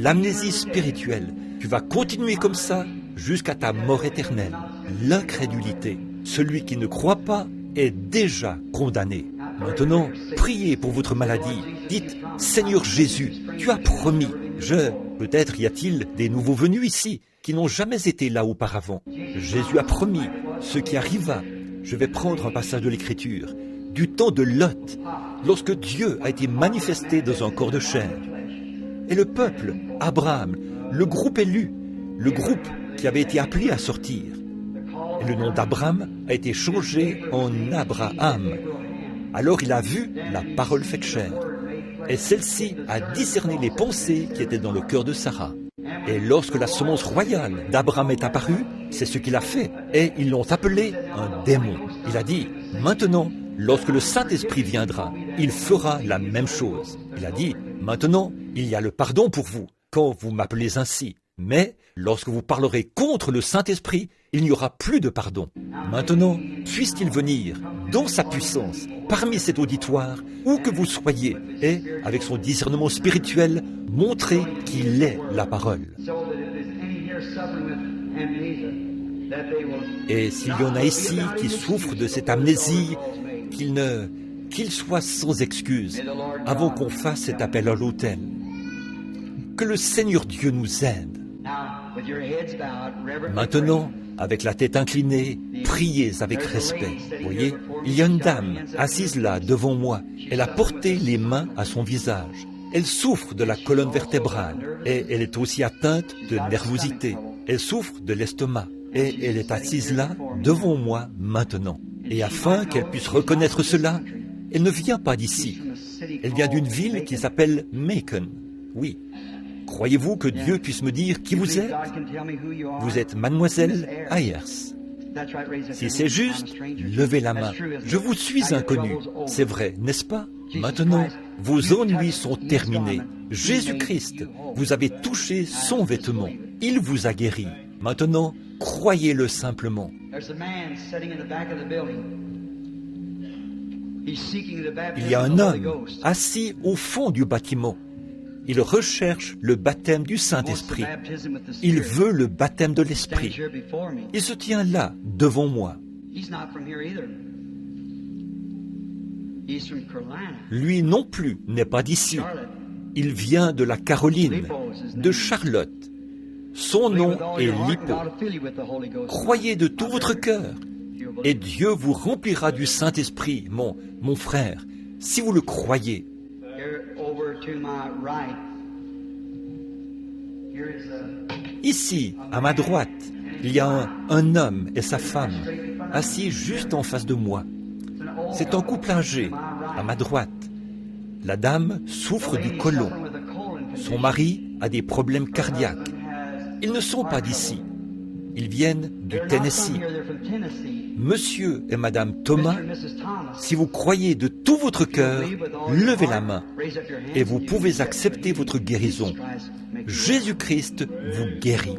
L'amnésie spirituelle, tu vas continuer comme ça jusqu'à ta mort éternelle. L'incrédulité, celui qui ne croit pas est déjà condamné. Maintenant, priez pour votre maladie. Dites, Seigneur Jésus, tu as promis. Peut-être y a-t-il des nouveaux venus ici qui n'ont jamais été là auparavant. Jésus a promis ce qui arriva. Je vais prendre un passage de l'Écriture. Du temps de Lot, lorsque Dieu a été manifesté dans un corps de chair. Et le peuple, Abraham, le groupe élu, le groupe qui avait été appelé à sortir. Et le nom d'Abraham a été changé en Abraham. Alors il a vu la parole faite chair. Et celle-ci a discerné les pensées qui étaient dans le cœur de Sarah. Et lorsque la semence royale d'Abraham est apparue, c'est ce qu'il a fait. Et ils l'ont appelé un démon. Il a dit, maintenant, lorsque le Saint-Esprit viendra, il fera la même chose. Il a dit, maintenant, il y a le pardon pour vous, quand vous m'appelez ainsi. Mais lorsque vous parlerez contre le Saint-Esprit, il n'y aura plus de pardon. Maintenant, puisse-t-il venir, dans sa puissance, parmi cet auditoire, où que vous soyez, et, avec son discernement spirituel, montrer qu'il est la parole. Et s'il y en a ici qui souffrent de cette amnésie, qu'ils soient sans excuse, avant qu'on fasse cet appel à l'autel. Que le Seigneur Dieu nous aide. Maintenant, avec la tête inclinée, priez avec respect. Voyez, il y a une dame assise là devant moi. Elle a porté les mains à son visage. Elle souffre de la colonne vertébrale et elle est aussi atteinte de nervosité. Elle souffre de l'estomac et elle est assise là devant moi maintenant. Et afin qu'elle puisse reconnaître cela, elle ne vient pas d'ici. Elle vient d'une ville qui s'appelle Macon. Oui. Croyez-vous que Dieu puisse me dire qui vous êtes? Vous êtes mademoiselle Ayers. Si c'est juste, levez la main. Je vous suis inconnu. C'est vrai, n'est-ce pas? Maintenant, vos ennuis sont terminés. Jésus-Christ, vous avez touché son vêtement. Il vous a guéri. Maintenant, croyez-le simplement. Il y a un homme assis au fond du bâtiment. Il recherche le baptême du Saint-Esprit. Il veut le baptême de l'Esprit. Il se tient là, devant moi. Lui non plus n'est pas d'ici. Il vient de la Caroline, de Charlotte. Son nom est Lipo. Croyez de tout votre cœur, et Dieu vous remplira du Saint-Esprit, mon frère, si vous le croyez. Ici, à ma droite, il y a un homme et sa femme, assis juste en face de moi. C'est un couple âgé, à ma droite. La dame souffre du côlon. Son mari a des problèmes cardiaques. Ils ne sont pas d'ici. Ils viennent du Tennessee. Monsieur et Madame Thomas, si vous croyez de tout votre cœur, levez la main et vous pouvez accepter votre guérison. Jésus-Christ vous guérit.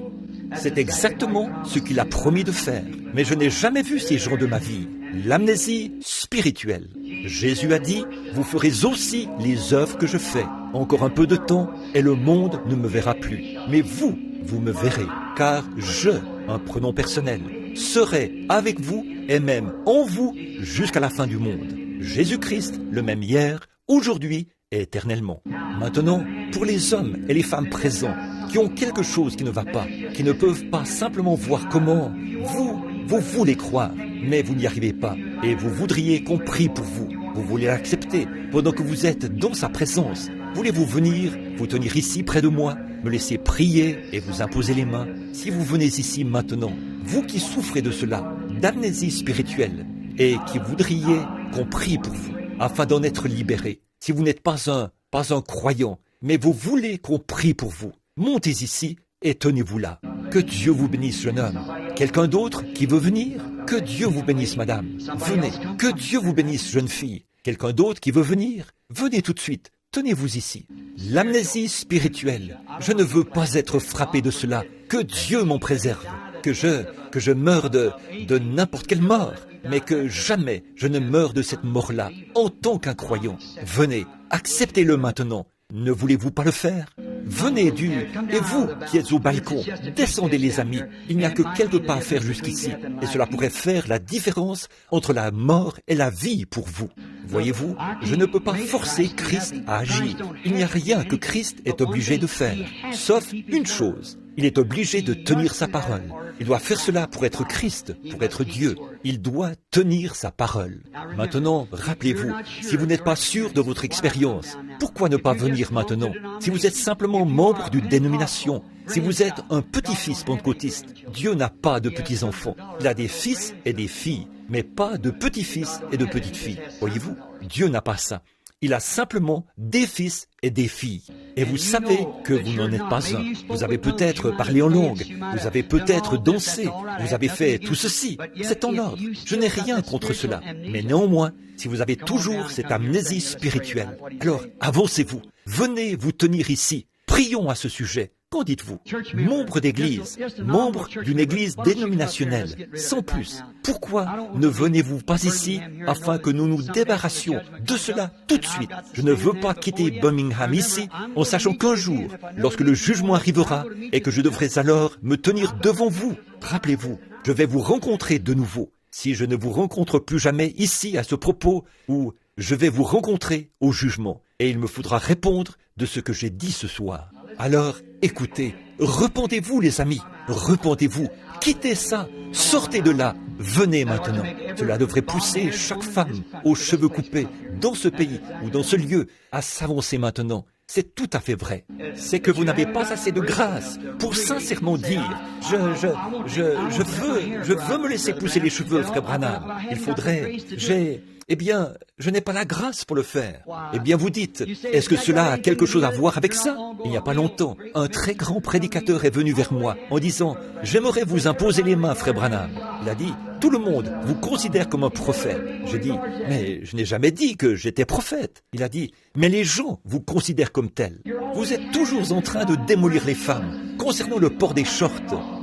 C'est exactement ce qu'il a promis de faire. Mais je n'ai jamais vu ces gens de ma vie. L'amnésie spirituelle. Jésus a dit, vous ferez aussi les œuvres que je fais. Encore un peu de temps et le monde ne me verra plus. Mais vous me verrez, car je, un pronom personnel, serai avec vous et même en vous jusqu'à la fin du monde. Jésus-Christ, le même hier, aujourd'hui et éternellement. Maintenant, pour les hommes et les femmes présents qui ont quelque chose qui ne va pas, qui ne peuvent pas simplement voir comment, vous voulez croire, mais vous n'y arrivez pas, et vous voudriez qu'on prie pour vous. Vous voulez l'accepter pendant que vous êtes dans sa présence. Voulez-vous venir, vous tenir ici près de moi, me laisser prier et vous imposer les mains? Si vous venez ici maintenant, vous qui souffrez de cela, d'amnésie spirituelle, et qui voudriez qu'on prie pour vous, afin d'en être libérés. Si vous n'êtes pas un croyant, mais vous voulez qu'on prie pour vous, montez ici et tenez-vous là. Que Dieu vous bénisse, jeune homme. Quelqu'un d'autre qui veut venir? Que Dieu vous bénisse, madame. Venez. Que Dieu vous bénisse, jeune fille. Quelqu'un d'autre qui veut venir? Venez tout de suite. Tenez-vous ici. L'amnésie spirituelle. Je ne veux pas être frappé de cela. Que Dieu m'en préserve. Que je meure de n'importe quelle mort, mais que jamais je ne meure de cette mort-là en tant qu'un croyant. Venez, acceptez-le maintenant. Ne voulez-vous pas le faire? Venez et vous qui êtes au balcon, descendez les amis. Il n'y a que quelques pas à faire jusqu'ici, et cela pourrait faire la différence entre la mort et la vie pour vous. Voyez-vous, je ne peux pas forcer Christ à agir. Il n'y a rien que Christ est obligé de faire, sauf une chose. Il est obligé de tenir sa parole. Il doit faire cela pour être Christ, pour être Dieu. Il doit tenir sa parole. Maintenant, rappelez-vous, si vous n'êtes pas sûr de votre expérience, pourquoi ne pas venir maintenant? Si vous êtes simplement membre d'une dénomination, si vous êtes un petit-fils pentecôtiste, Dieu n'a pas de petits-enfants. Il a des fils et des filles, mais pas de petits-fils et de petites-filles. Voyez-vous, Dieu n'a pas ça. Il a simplement des fils et des filles. Et vous savez que vous n'en êtes pas un. Vous avez peut-être parlé en langue, vous avez peut-être dansé, vous avez fait tout ceci. C'est en ordre. Je n'ai rien contre cela. Mais néanmoins, si vous avez toujours cette amnésie spirituelle, alors avancez-vous. Venez vous tenir ici. Prions à ce sujet. Qu'en dites-vous? Membre d'église, membre d'une église dénominationnelle, sans plus. Pourquoi ne venez-vous pas ici afin que nous nous débarrassions de cela tout de suite? Je ne veux pas quitter Birmingham ici en sachant qu'un jour, lorsque le jugement arrivera et que je devrais alors me tenir devant vous, rappelez-vous, je vais vous rencontrer de nouveau. Si je ne vous rencontre plus jamais ici à ce propos, ou je vais vous rencontrer au jugement, et il me faudra répondre de ce que j'ai dit ce soir. Alors, écoutez, repentez-vous les amis, repentez-vous, quittez ça, sortez de là, venez maintenant. Cela devrait pousser chaque femme aux cheveux coupés dans ce pays ou dans ce lieu à s'avancer maintenant. C'est tout à fait vrai. C'est que vous n'avez pas assez de grâce pour sincèrement dire « Je veux me laisser pousser les cheveux, frère Branham. Il faudrait... Eh bien, je n'ai pas la grâce pour le faire. Eh bien, vous dites, est-ce que cela a quelque chose à voir avec ça? Il n'y a pas longtemps, un très grand prédicateur est venu vers moi en disant, j'aimerais vous imposer les mains, frère Branham. Il a dit, tout le monde vous considère comme un prophète. J'ai dit, mais je n'ai jamais dit que j'étais prophète. Il a dit, mais les gens vous considèrent comme tel. Vous êtes toujours en train de démolir les femmes. Concernant le port des shorts,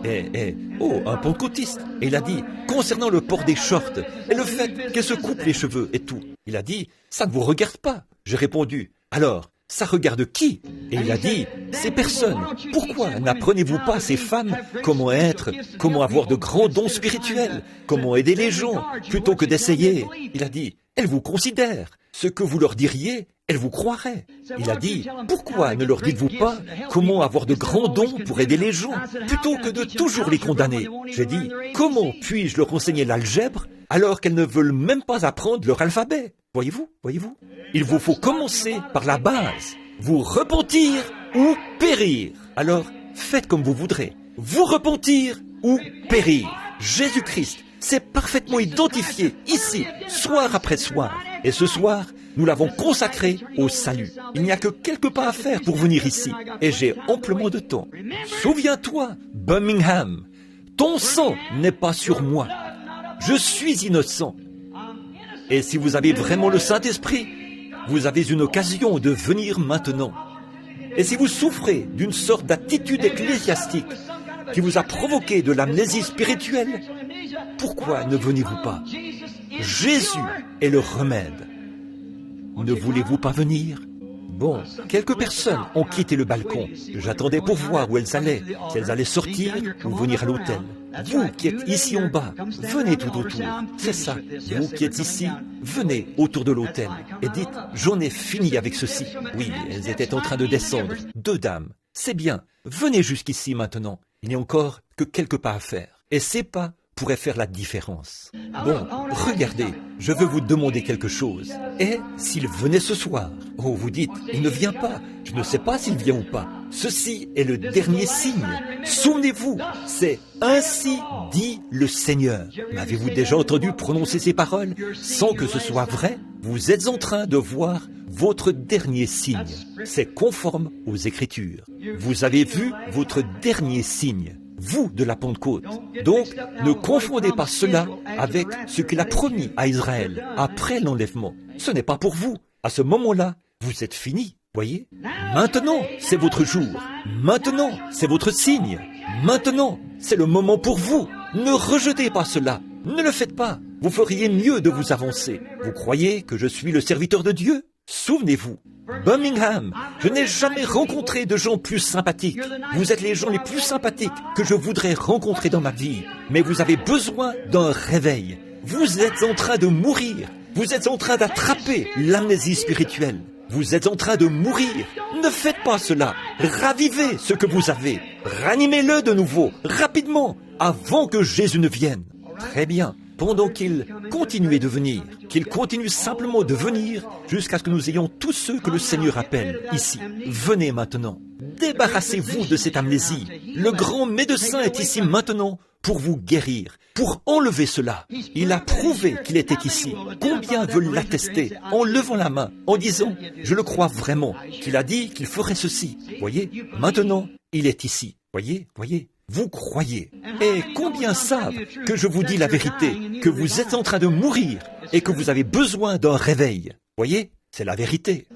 un pentecôtiste. Et il a dit, concernant le port des shorts et le fait qu'elle se coupe les cheveux et tout. Il a dit, ça ne vous regarde pas. J'ai répondu, alors, ça regarde qui? Et il a dit, ces personnes, pourquoi n'apprenez-vous pas à ces femmes comment être, comment avoir de grands dons spirituels, comment aider les gens, plutôt que d'essayer? Il a dit, elles vous considèrent. Ce que vous leur diriez, elles vous croiraient. Il a dit, pourquoi ne leur dites-vous pas comment avoir de grands dons pour aider les gens, plutôt que de toujours les condamner? J'ai dit, comment puis-je leur enseigner l'algèbre alors qu'elles ne veulent même pas apprendre leur alphabet? Voyez-vous? Il vous faut commencer par la base. Vous repentir ou périr. Alors, faites comme vous voudrez. Vous repentir ou périr. Jésus-Christ s'est parfaitement identifié ici, soir après soir. Et ce soir, nous l'avons consacré au salut. Il n'y a que quelques pas à faire pour venir ici. Et j'ai amplement de temps. Souviens-toi, Birmingham, ton sang n'est pas sur moi. Je suis innocent. Et si vous avez vraiment le Saint-Esprit, vous avez une occasion de venir maintenant. Et si vous souffrez d'une sorte d'attitude ecclésiastique qui vous a provoqué de l'amnésie spirituelle, pourquoi ne venez-vous pas? Jésus est le remède. Ne voulez-vous pas venir? Bon, quelques personnes ont quitté le balcon. J'attendais pour voir où elles allaient, si elles allaient sortir ou venir à l'hôtel. Vous qui êtes ici en bas, venez tout autour. C'est ça. Vous qui êtes ici, venez autour de l'hôtel et dites, j'en ai fini avec ceci. Oui, elles étaient en train de descendre. 2 dames. C'est bien. Venez jusqu'ici maintenant. Il n'y a encore que quelques pas à faire. Et ces pas pourraient faire la différence. Bon, regardez, je veux vous demander quelque chose. Et s'il venait ce soir? Oh, vous dites, il ne vient pas. Je ne sais pas s'il vient ou pas. Ceci est le dernier signe. Souvenez-vous, c'est « Ainsi dit le Seigneur ». Avez-vous déjà entendu prononcer ces paroles sans que ce soit vrai? Vous êtes en train de voir votre dernier signe. C'est conforme aux Écritures. Vous avez vu votre dernier signe, vous de la Pentecôte. Donc, ne confondez pas cela avec ce qu'il a promis à Israël après l'enlèvement. Ce n'est pas pour vous. À ce moment-là, vous êtes fini. Voyez? Maintenant, c'est votre jour. Maintenant, c'est votre signe. Maintenant, c'est le moment pour vous. Ne rejetez pas cela. Ne le faites pas. Vous feriez mieux de vous avancer. Vous croyez que je suis le serviteur de Dieu? Souvenez-vous, Birmingham, je n'ai jamais rencontré de gens plus sympathiques. Vous êtes les gens les plus sympathiques que je voudrais rencontrer dans ma vie. Mais vous avez besoin d'un réveil. Vous êtes en train de mourir. Vous êtes en train d'attraper l'amnésie spirituelle. Vous êtes en train de mourir. Ne faites pas cela. Ravivez ce que vous avez. Ranimez-le de nouveau, rapidement, avant que Jésus ne vienne. Très bien. Pendant qu'il continue de venir, qu'il continue simplement de venir jusqu'à ce que nous ayons tous ceux que le Seigneur appelle ici. Venez maintenant. Débarrassez-vous de cette amnésie. Le grand médecin est ici maintenant pour vous guérir, pour enlever cela. Il a prouvé qu'il était ici. Combien veulent l'attester en levant la main, en disant « Je le crois vraiment, qu'il a dit qu'il ferait ceci. » Voyez, maintenant, il est ici. Voyez. Vous croyez. Et combien savent que je vous dis la vérité, que vous êtes en train de mourir et que vous avez besoin d'un réveil. Voyez, c'est la vérité.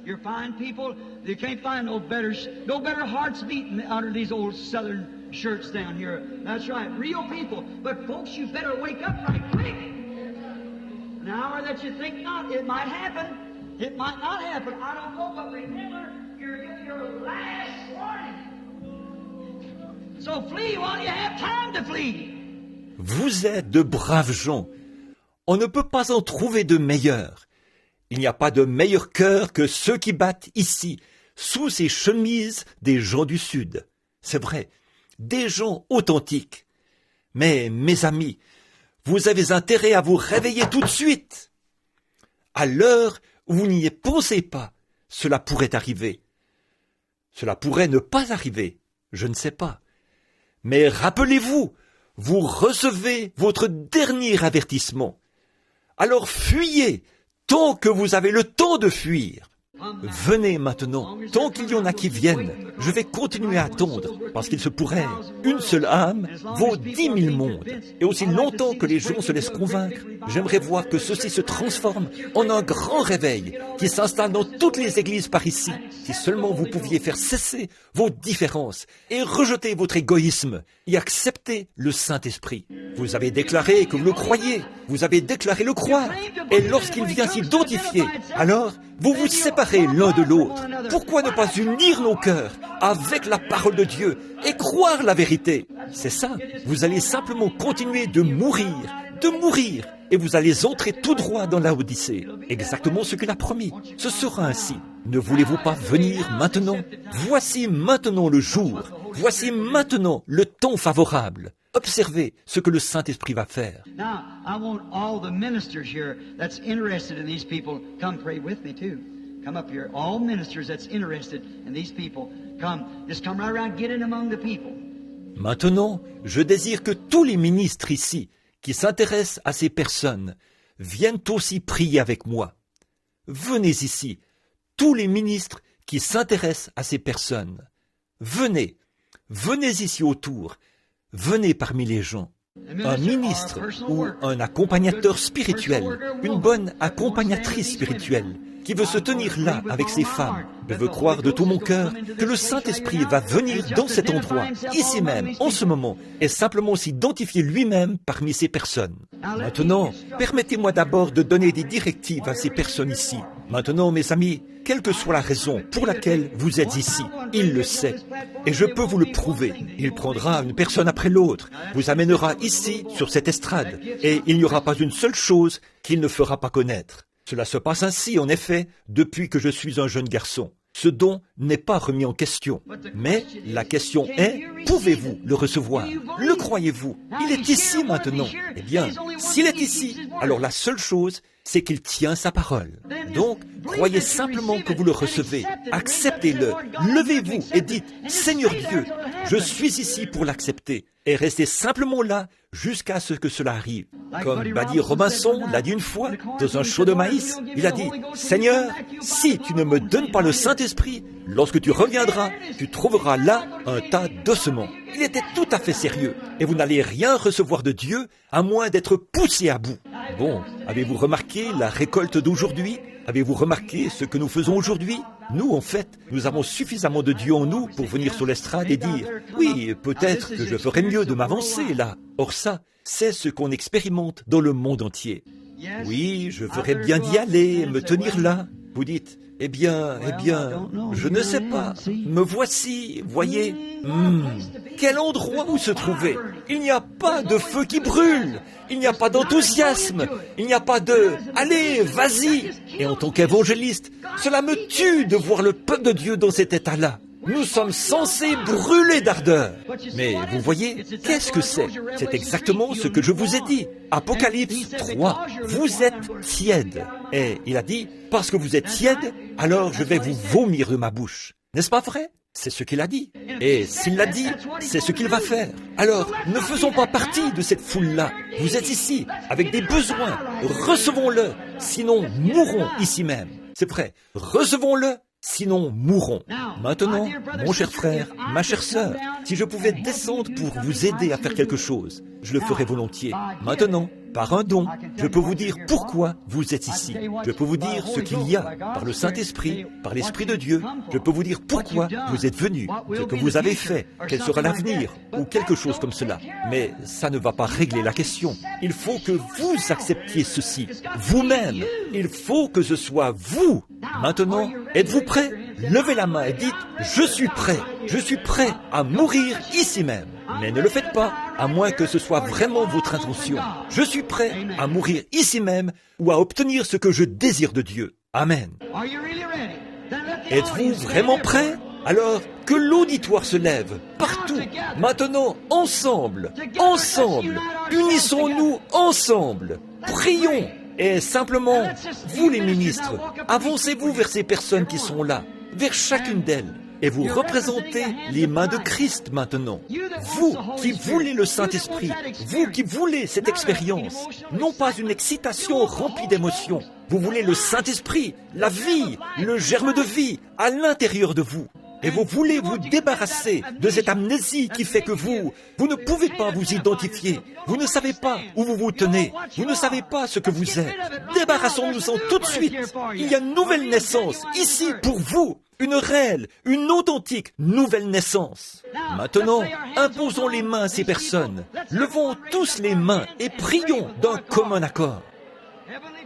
Vous êtes de braves gens. On ne peut pas en trouver de meilleurs. Il n'y a pas de meilleur cœur que ceux qui battent ici, sous ces chemises des gens du Sud. C'est vrai, des gens authentiques. Mais, mes amis, vous avez intérêt à vous réveiller tout de suite. À l'heure où vous n'y pensez pas, cela pourrait arriver. Cela pourrait ne pas arriver, je ne sais pas. Mais rappelez-vous, vous recevez votre dernier avertissement. Alors fuyez, tant que vous avez le temps de fuir. Venez maintenant, tant qu'il y en a qui viennent, je vais continuer à attendre, parce qu'il se pourrait, une seule âme vaut 10 000 mondes. Et aussi longtemps que les gens se laissent convaincre, j'aimerais voir que ceci se transforme en un grand réveil qui s'installe dans toutes les églises par ici. Si seulement vous pouviez faire cesser vos différences et rejeter votre égoïsme et accepter le Saint-Esprit. Vous avez déclaré que vous le croyez, vous avez déclaré le croire, et lorsqu'il vient s'identifier, alors vous vous séparez l'un de l'autre. Pourquoi ne pas unir nos cœurs avec la parole de Dieu et croire la vérité? C'est ça, vous allez simplement continuer de mourir, et vous allez entrer tout droit dans la Odyssée. Exactement ce qu'il a promis. Ce sera ainsi. Ne voulez-vous pas venir maintenant? Voici maintenant le jour. Voici maintenant le temps favorable. Observez ce que le Saint-Esprit va faire. Now, I want all the ministers here that's interested in these people come pray with me too. Come up here. All ministers that's interested in these people, come. Just come right around, get in among the people. Maintenant, je désire que tous les ministres ici, qui s'intéressent à ces personnes, viennent aussi prier avec moi. Venez ici, tous les ministres qui s'intéressent à ces personnes. Venez ici autour. Venez parmi les gens. Un ministre ou un accompagnateur spirituel, une bonne accompagnatrice spirituelle, qui veut se tenir là avec ces femmes. Je veux croire de tout mon cœur que le Saint-Esprit va venir dans cet endroit, ici même, en ce moment, et simplement s'identifier lui-même parmi ces personnes. Maintenant, permettez-moi d'abord de donner des directives à ces personnes ici. Maintenant, mes amis, quelle que soit la raison pour laquelle vous êtes ici, il le sait. Et je peux vous le prouver. Il prendra une personne après l'autre, vous amènera ici, sur cette estrade, et il n'y aura pas une seule chose qu'il ne fera pas connaître. Cela se passe ainsi, en effet, depuis que je suis un jeune garçon. Ce don n'est pas remis en question. Mais la question est, pouvez-vous le recevoir? Le croyez-vous? Il est ici maintenant. Eh bien, s'il est ici, alors la seule chose, c'est qu'il tient sa parole. Donc, croyez simplement que vous le recevez. Acceptez-le. Levez-vous et dites, Seigneur Dieu, je suis ici pour l'accepter. Et restez simplement là jusqu'à ce que cela arrive. Comme Buddy Robinson l'a dit une fois dans un champ de maïs, il a dit, Seigneur, si tu ne me donnes pas le Saint-Esprit, lorsque tu reviendras, tu trouveras là un tas d'ossements. Il était tout à fait sérieux. Et vous n'allez rien recevoir de Dieu à moins d'être poussé à bout. Bon, avez-vous remarqué la récolte d'aujourd'hui? Avez-vous remarqué ce que nous faisons aujourd'hui? Nous, en fait, nous avons suffisamment de Dieu en nous pour venir sur l'estrade et dire « Oui, peut-être que je ferais mieux de m'avancer là. » Or ça, c'est ce qu'on expérimente dans le monde entier. Oui, je ferais bien d'y aller, me tenir là. Vous dites « Eh bien, je ne sais pas. Me voici, voyez. Quel endroit où se trouver? Il n'y a pas de feu qui brûle. Il n'y a pas d'enthousiasme. Il n'y a pas de « Allez, vas-y !» Et en tant qu'évangéliste, cela me tue de voir le peuple de Dieu dans cet état-là. Nous sommes censés brûler d'ardeur. Mais vous voyez, qu'est-ce que c'est? C'est exactement ce que je vous ai dit. Apocalypse 3. Vous êtes tiède. Et il a dit, parce que vous êtes tiède, alors je vais vous vomir de ma bouche. N'est-ce pas vrai? C'est ce qu'il a dit. Et s'il l'a dit, c'est ce qu'il va faire. Alors, ne faisons pas partie de cette foule-là. Vous êtes ici, avec des besoins. Recevons-le, sinon mourrons ici même. C'est vrai, recevons-le, sinon mourrons. Maintenant, mon cher frère, ma chère sœur, si je pouvais descendre pour vous aider à faire quelque chose, je le ferais volontiers. Maintenant, par un don, je peux vous dire pourquoi vous êtes ici. Je peux vous dire ce qu'il y a par le Saint-Esprit, par l'Esprit de Dieu. Je peux vous dire pourquoi vous êtes venus, ce que vous avez fait, quel sera l'avenir, ou quelque chose comme cela. Mais ça ne va pas régler la question. Il faut que vous acceptiez ceci, vous-même. Il faut que ce soit vous. Maintenant, êtes-vous prêts? Levez la main et dites « Je suis prêt. Je suis prêt à mourir ici même. » Mais ne le faites pas, à moins que ce soit vraiment votre intention. Je suis prêt à mourir ici même ou à obtenir ce que je désire de Dieu. Amen. Êtes-vous vraiment prêt? Alors que l'auditoire se lève, partout, maintenant, ensemble, unissons-nous ensemble, prions. Et simplement, vous les ministres, avancez-vous vers ces personnes qui sont là, vers chacune d'elles. Et vous représentez les mains de Christ maintenant. Vous qui voulez le Saint-Esprit, vous qui voulez cette expérience, non pas une excitation remplie d'émotions. Vous voulez le Saint-Esprit, la vie, le germe de vie à l'intérieur de vous. Et vous voulez vous débarrasser de cette amnésie qui fait que vous ne pouvez pas vous identifier. Vous ne savez pas où vous vous tenez. Vous ne savez pas ce que vous êtes. Débarrassons-nous-en tout de suite. Il y a une nouvelle naissance ici pour vous. Une réelle, une authentique nouvelle naissance. Maintenant, imposons les mains à ces personnes. Levons tous les mains et prions d'un commun accord.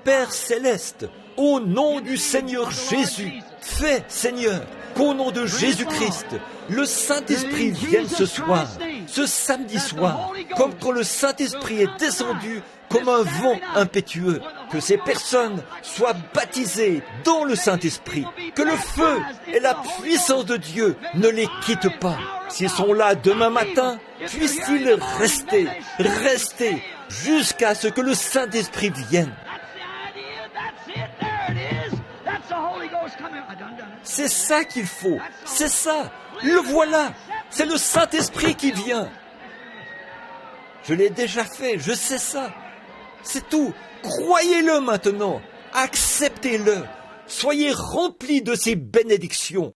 Père céleste, au nom du Seigneur Jésus, fais, Seigneur, qu'au nom de Jésus-Christ, le Saint-Esprit vienne ce soir, ce samedi soir, comme quand le Saint-Esprit est descendu comme un vent impétueux, que ces personnes soient baptisées dans le Saint-Esprit, que le feu et la puissance de Dieu ne les quittent pas. S'ils sont là demain matin, puissent-ils rester jusqu'à ce que le Saint-Esprit vienne. C'est ça qu'il faut, c'est ça, le voilà, c'est le Saint-Esprit qui vient. Je l'ai déjà fait, je sais ça. C'est tout. Croyez-le maintenant. Acceptez-le. Soyez remplis de ces bénédictions.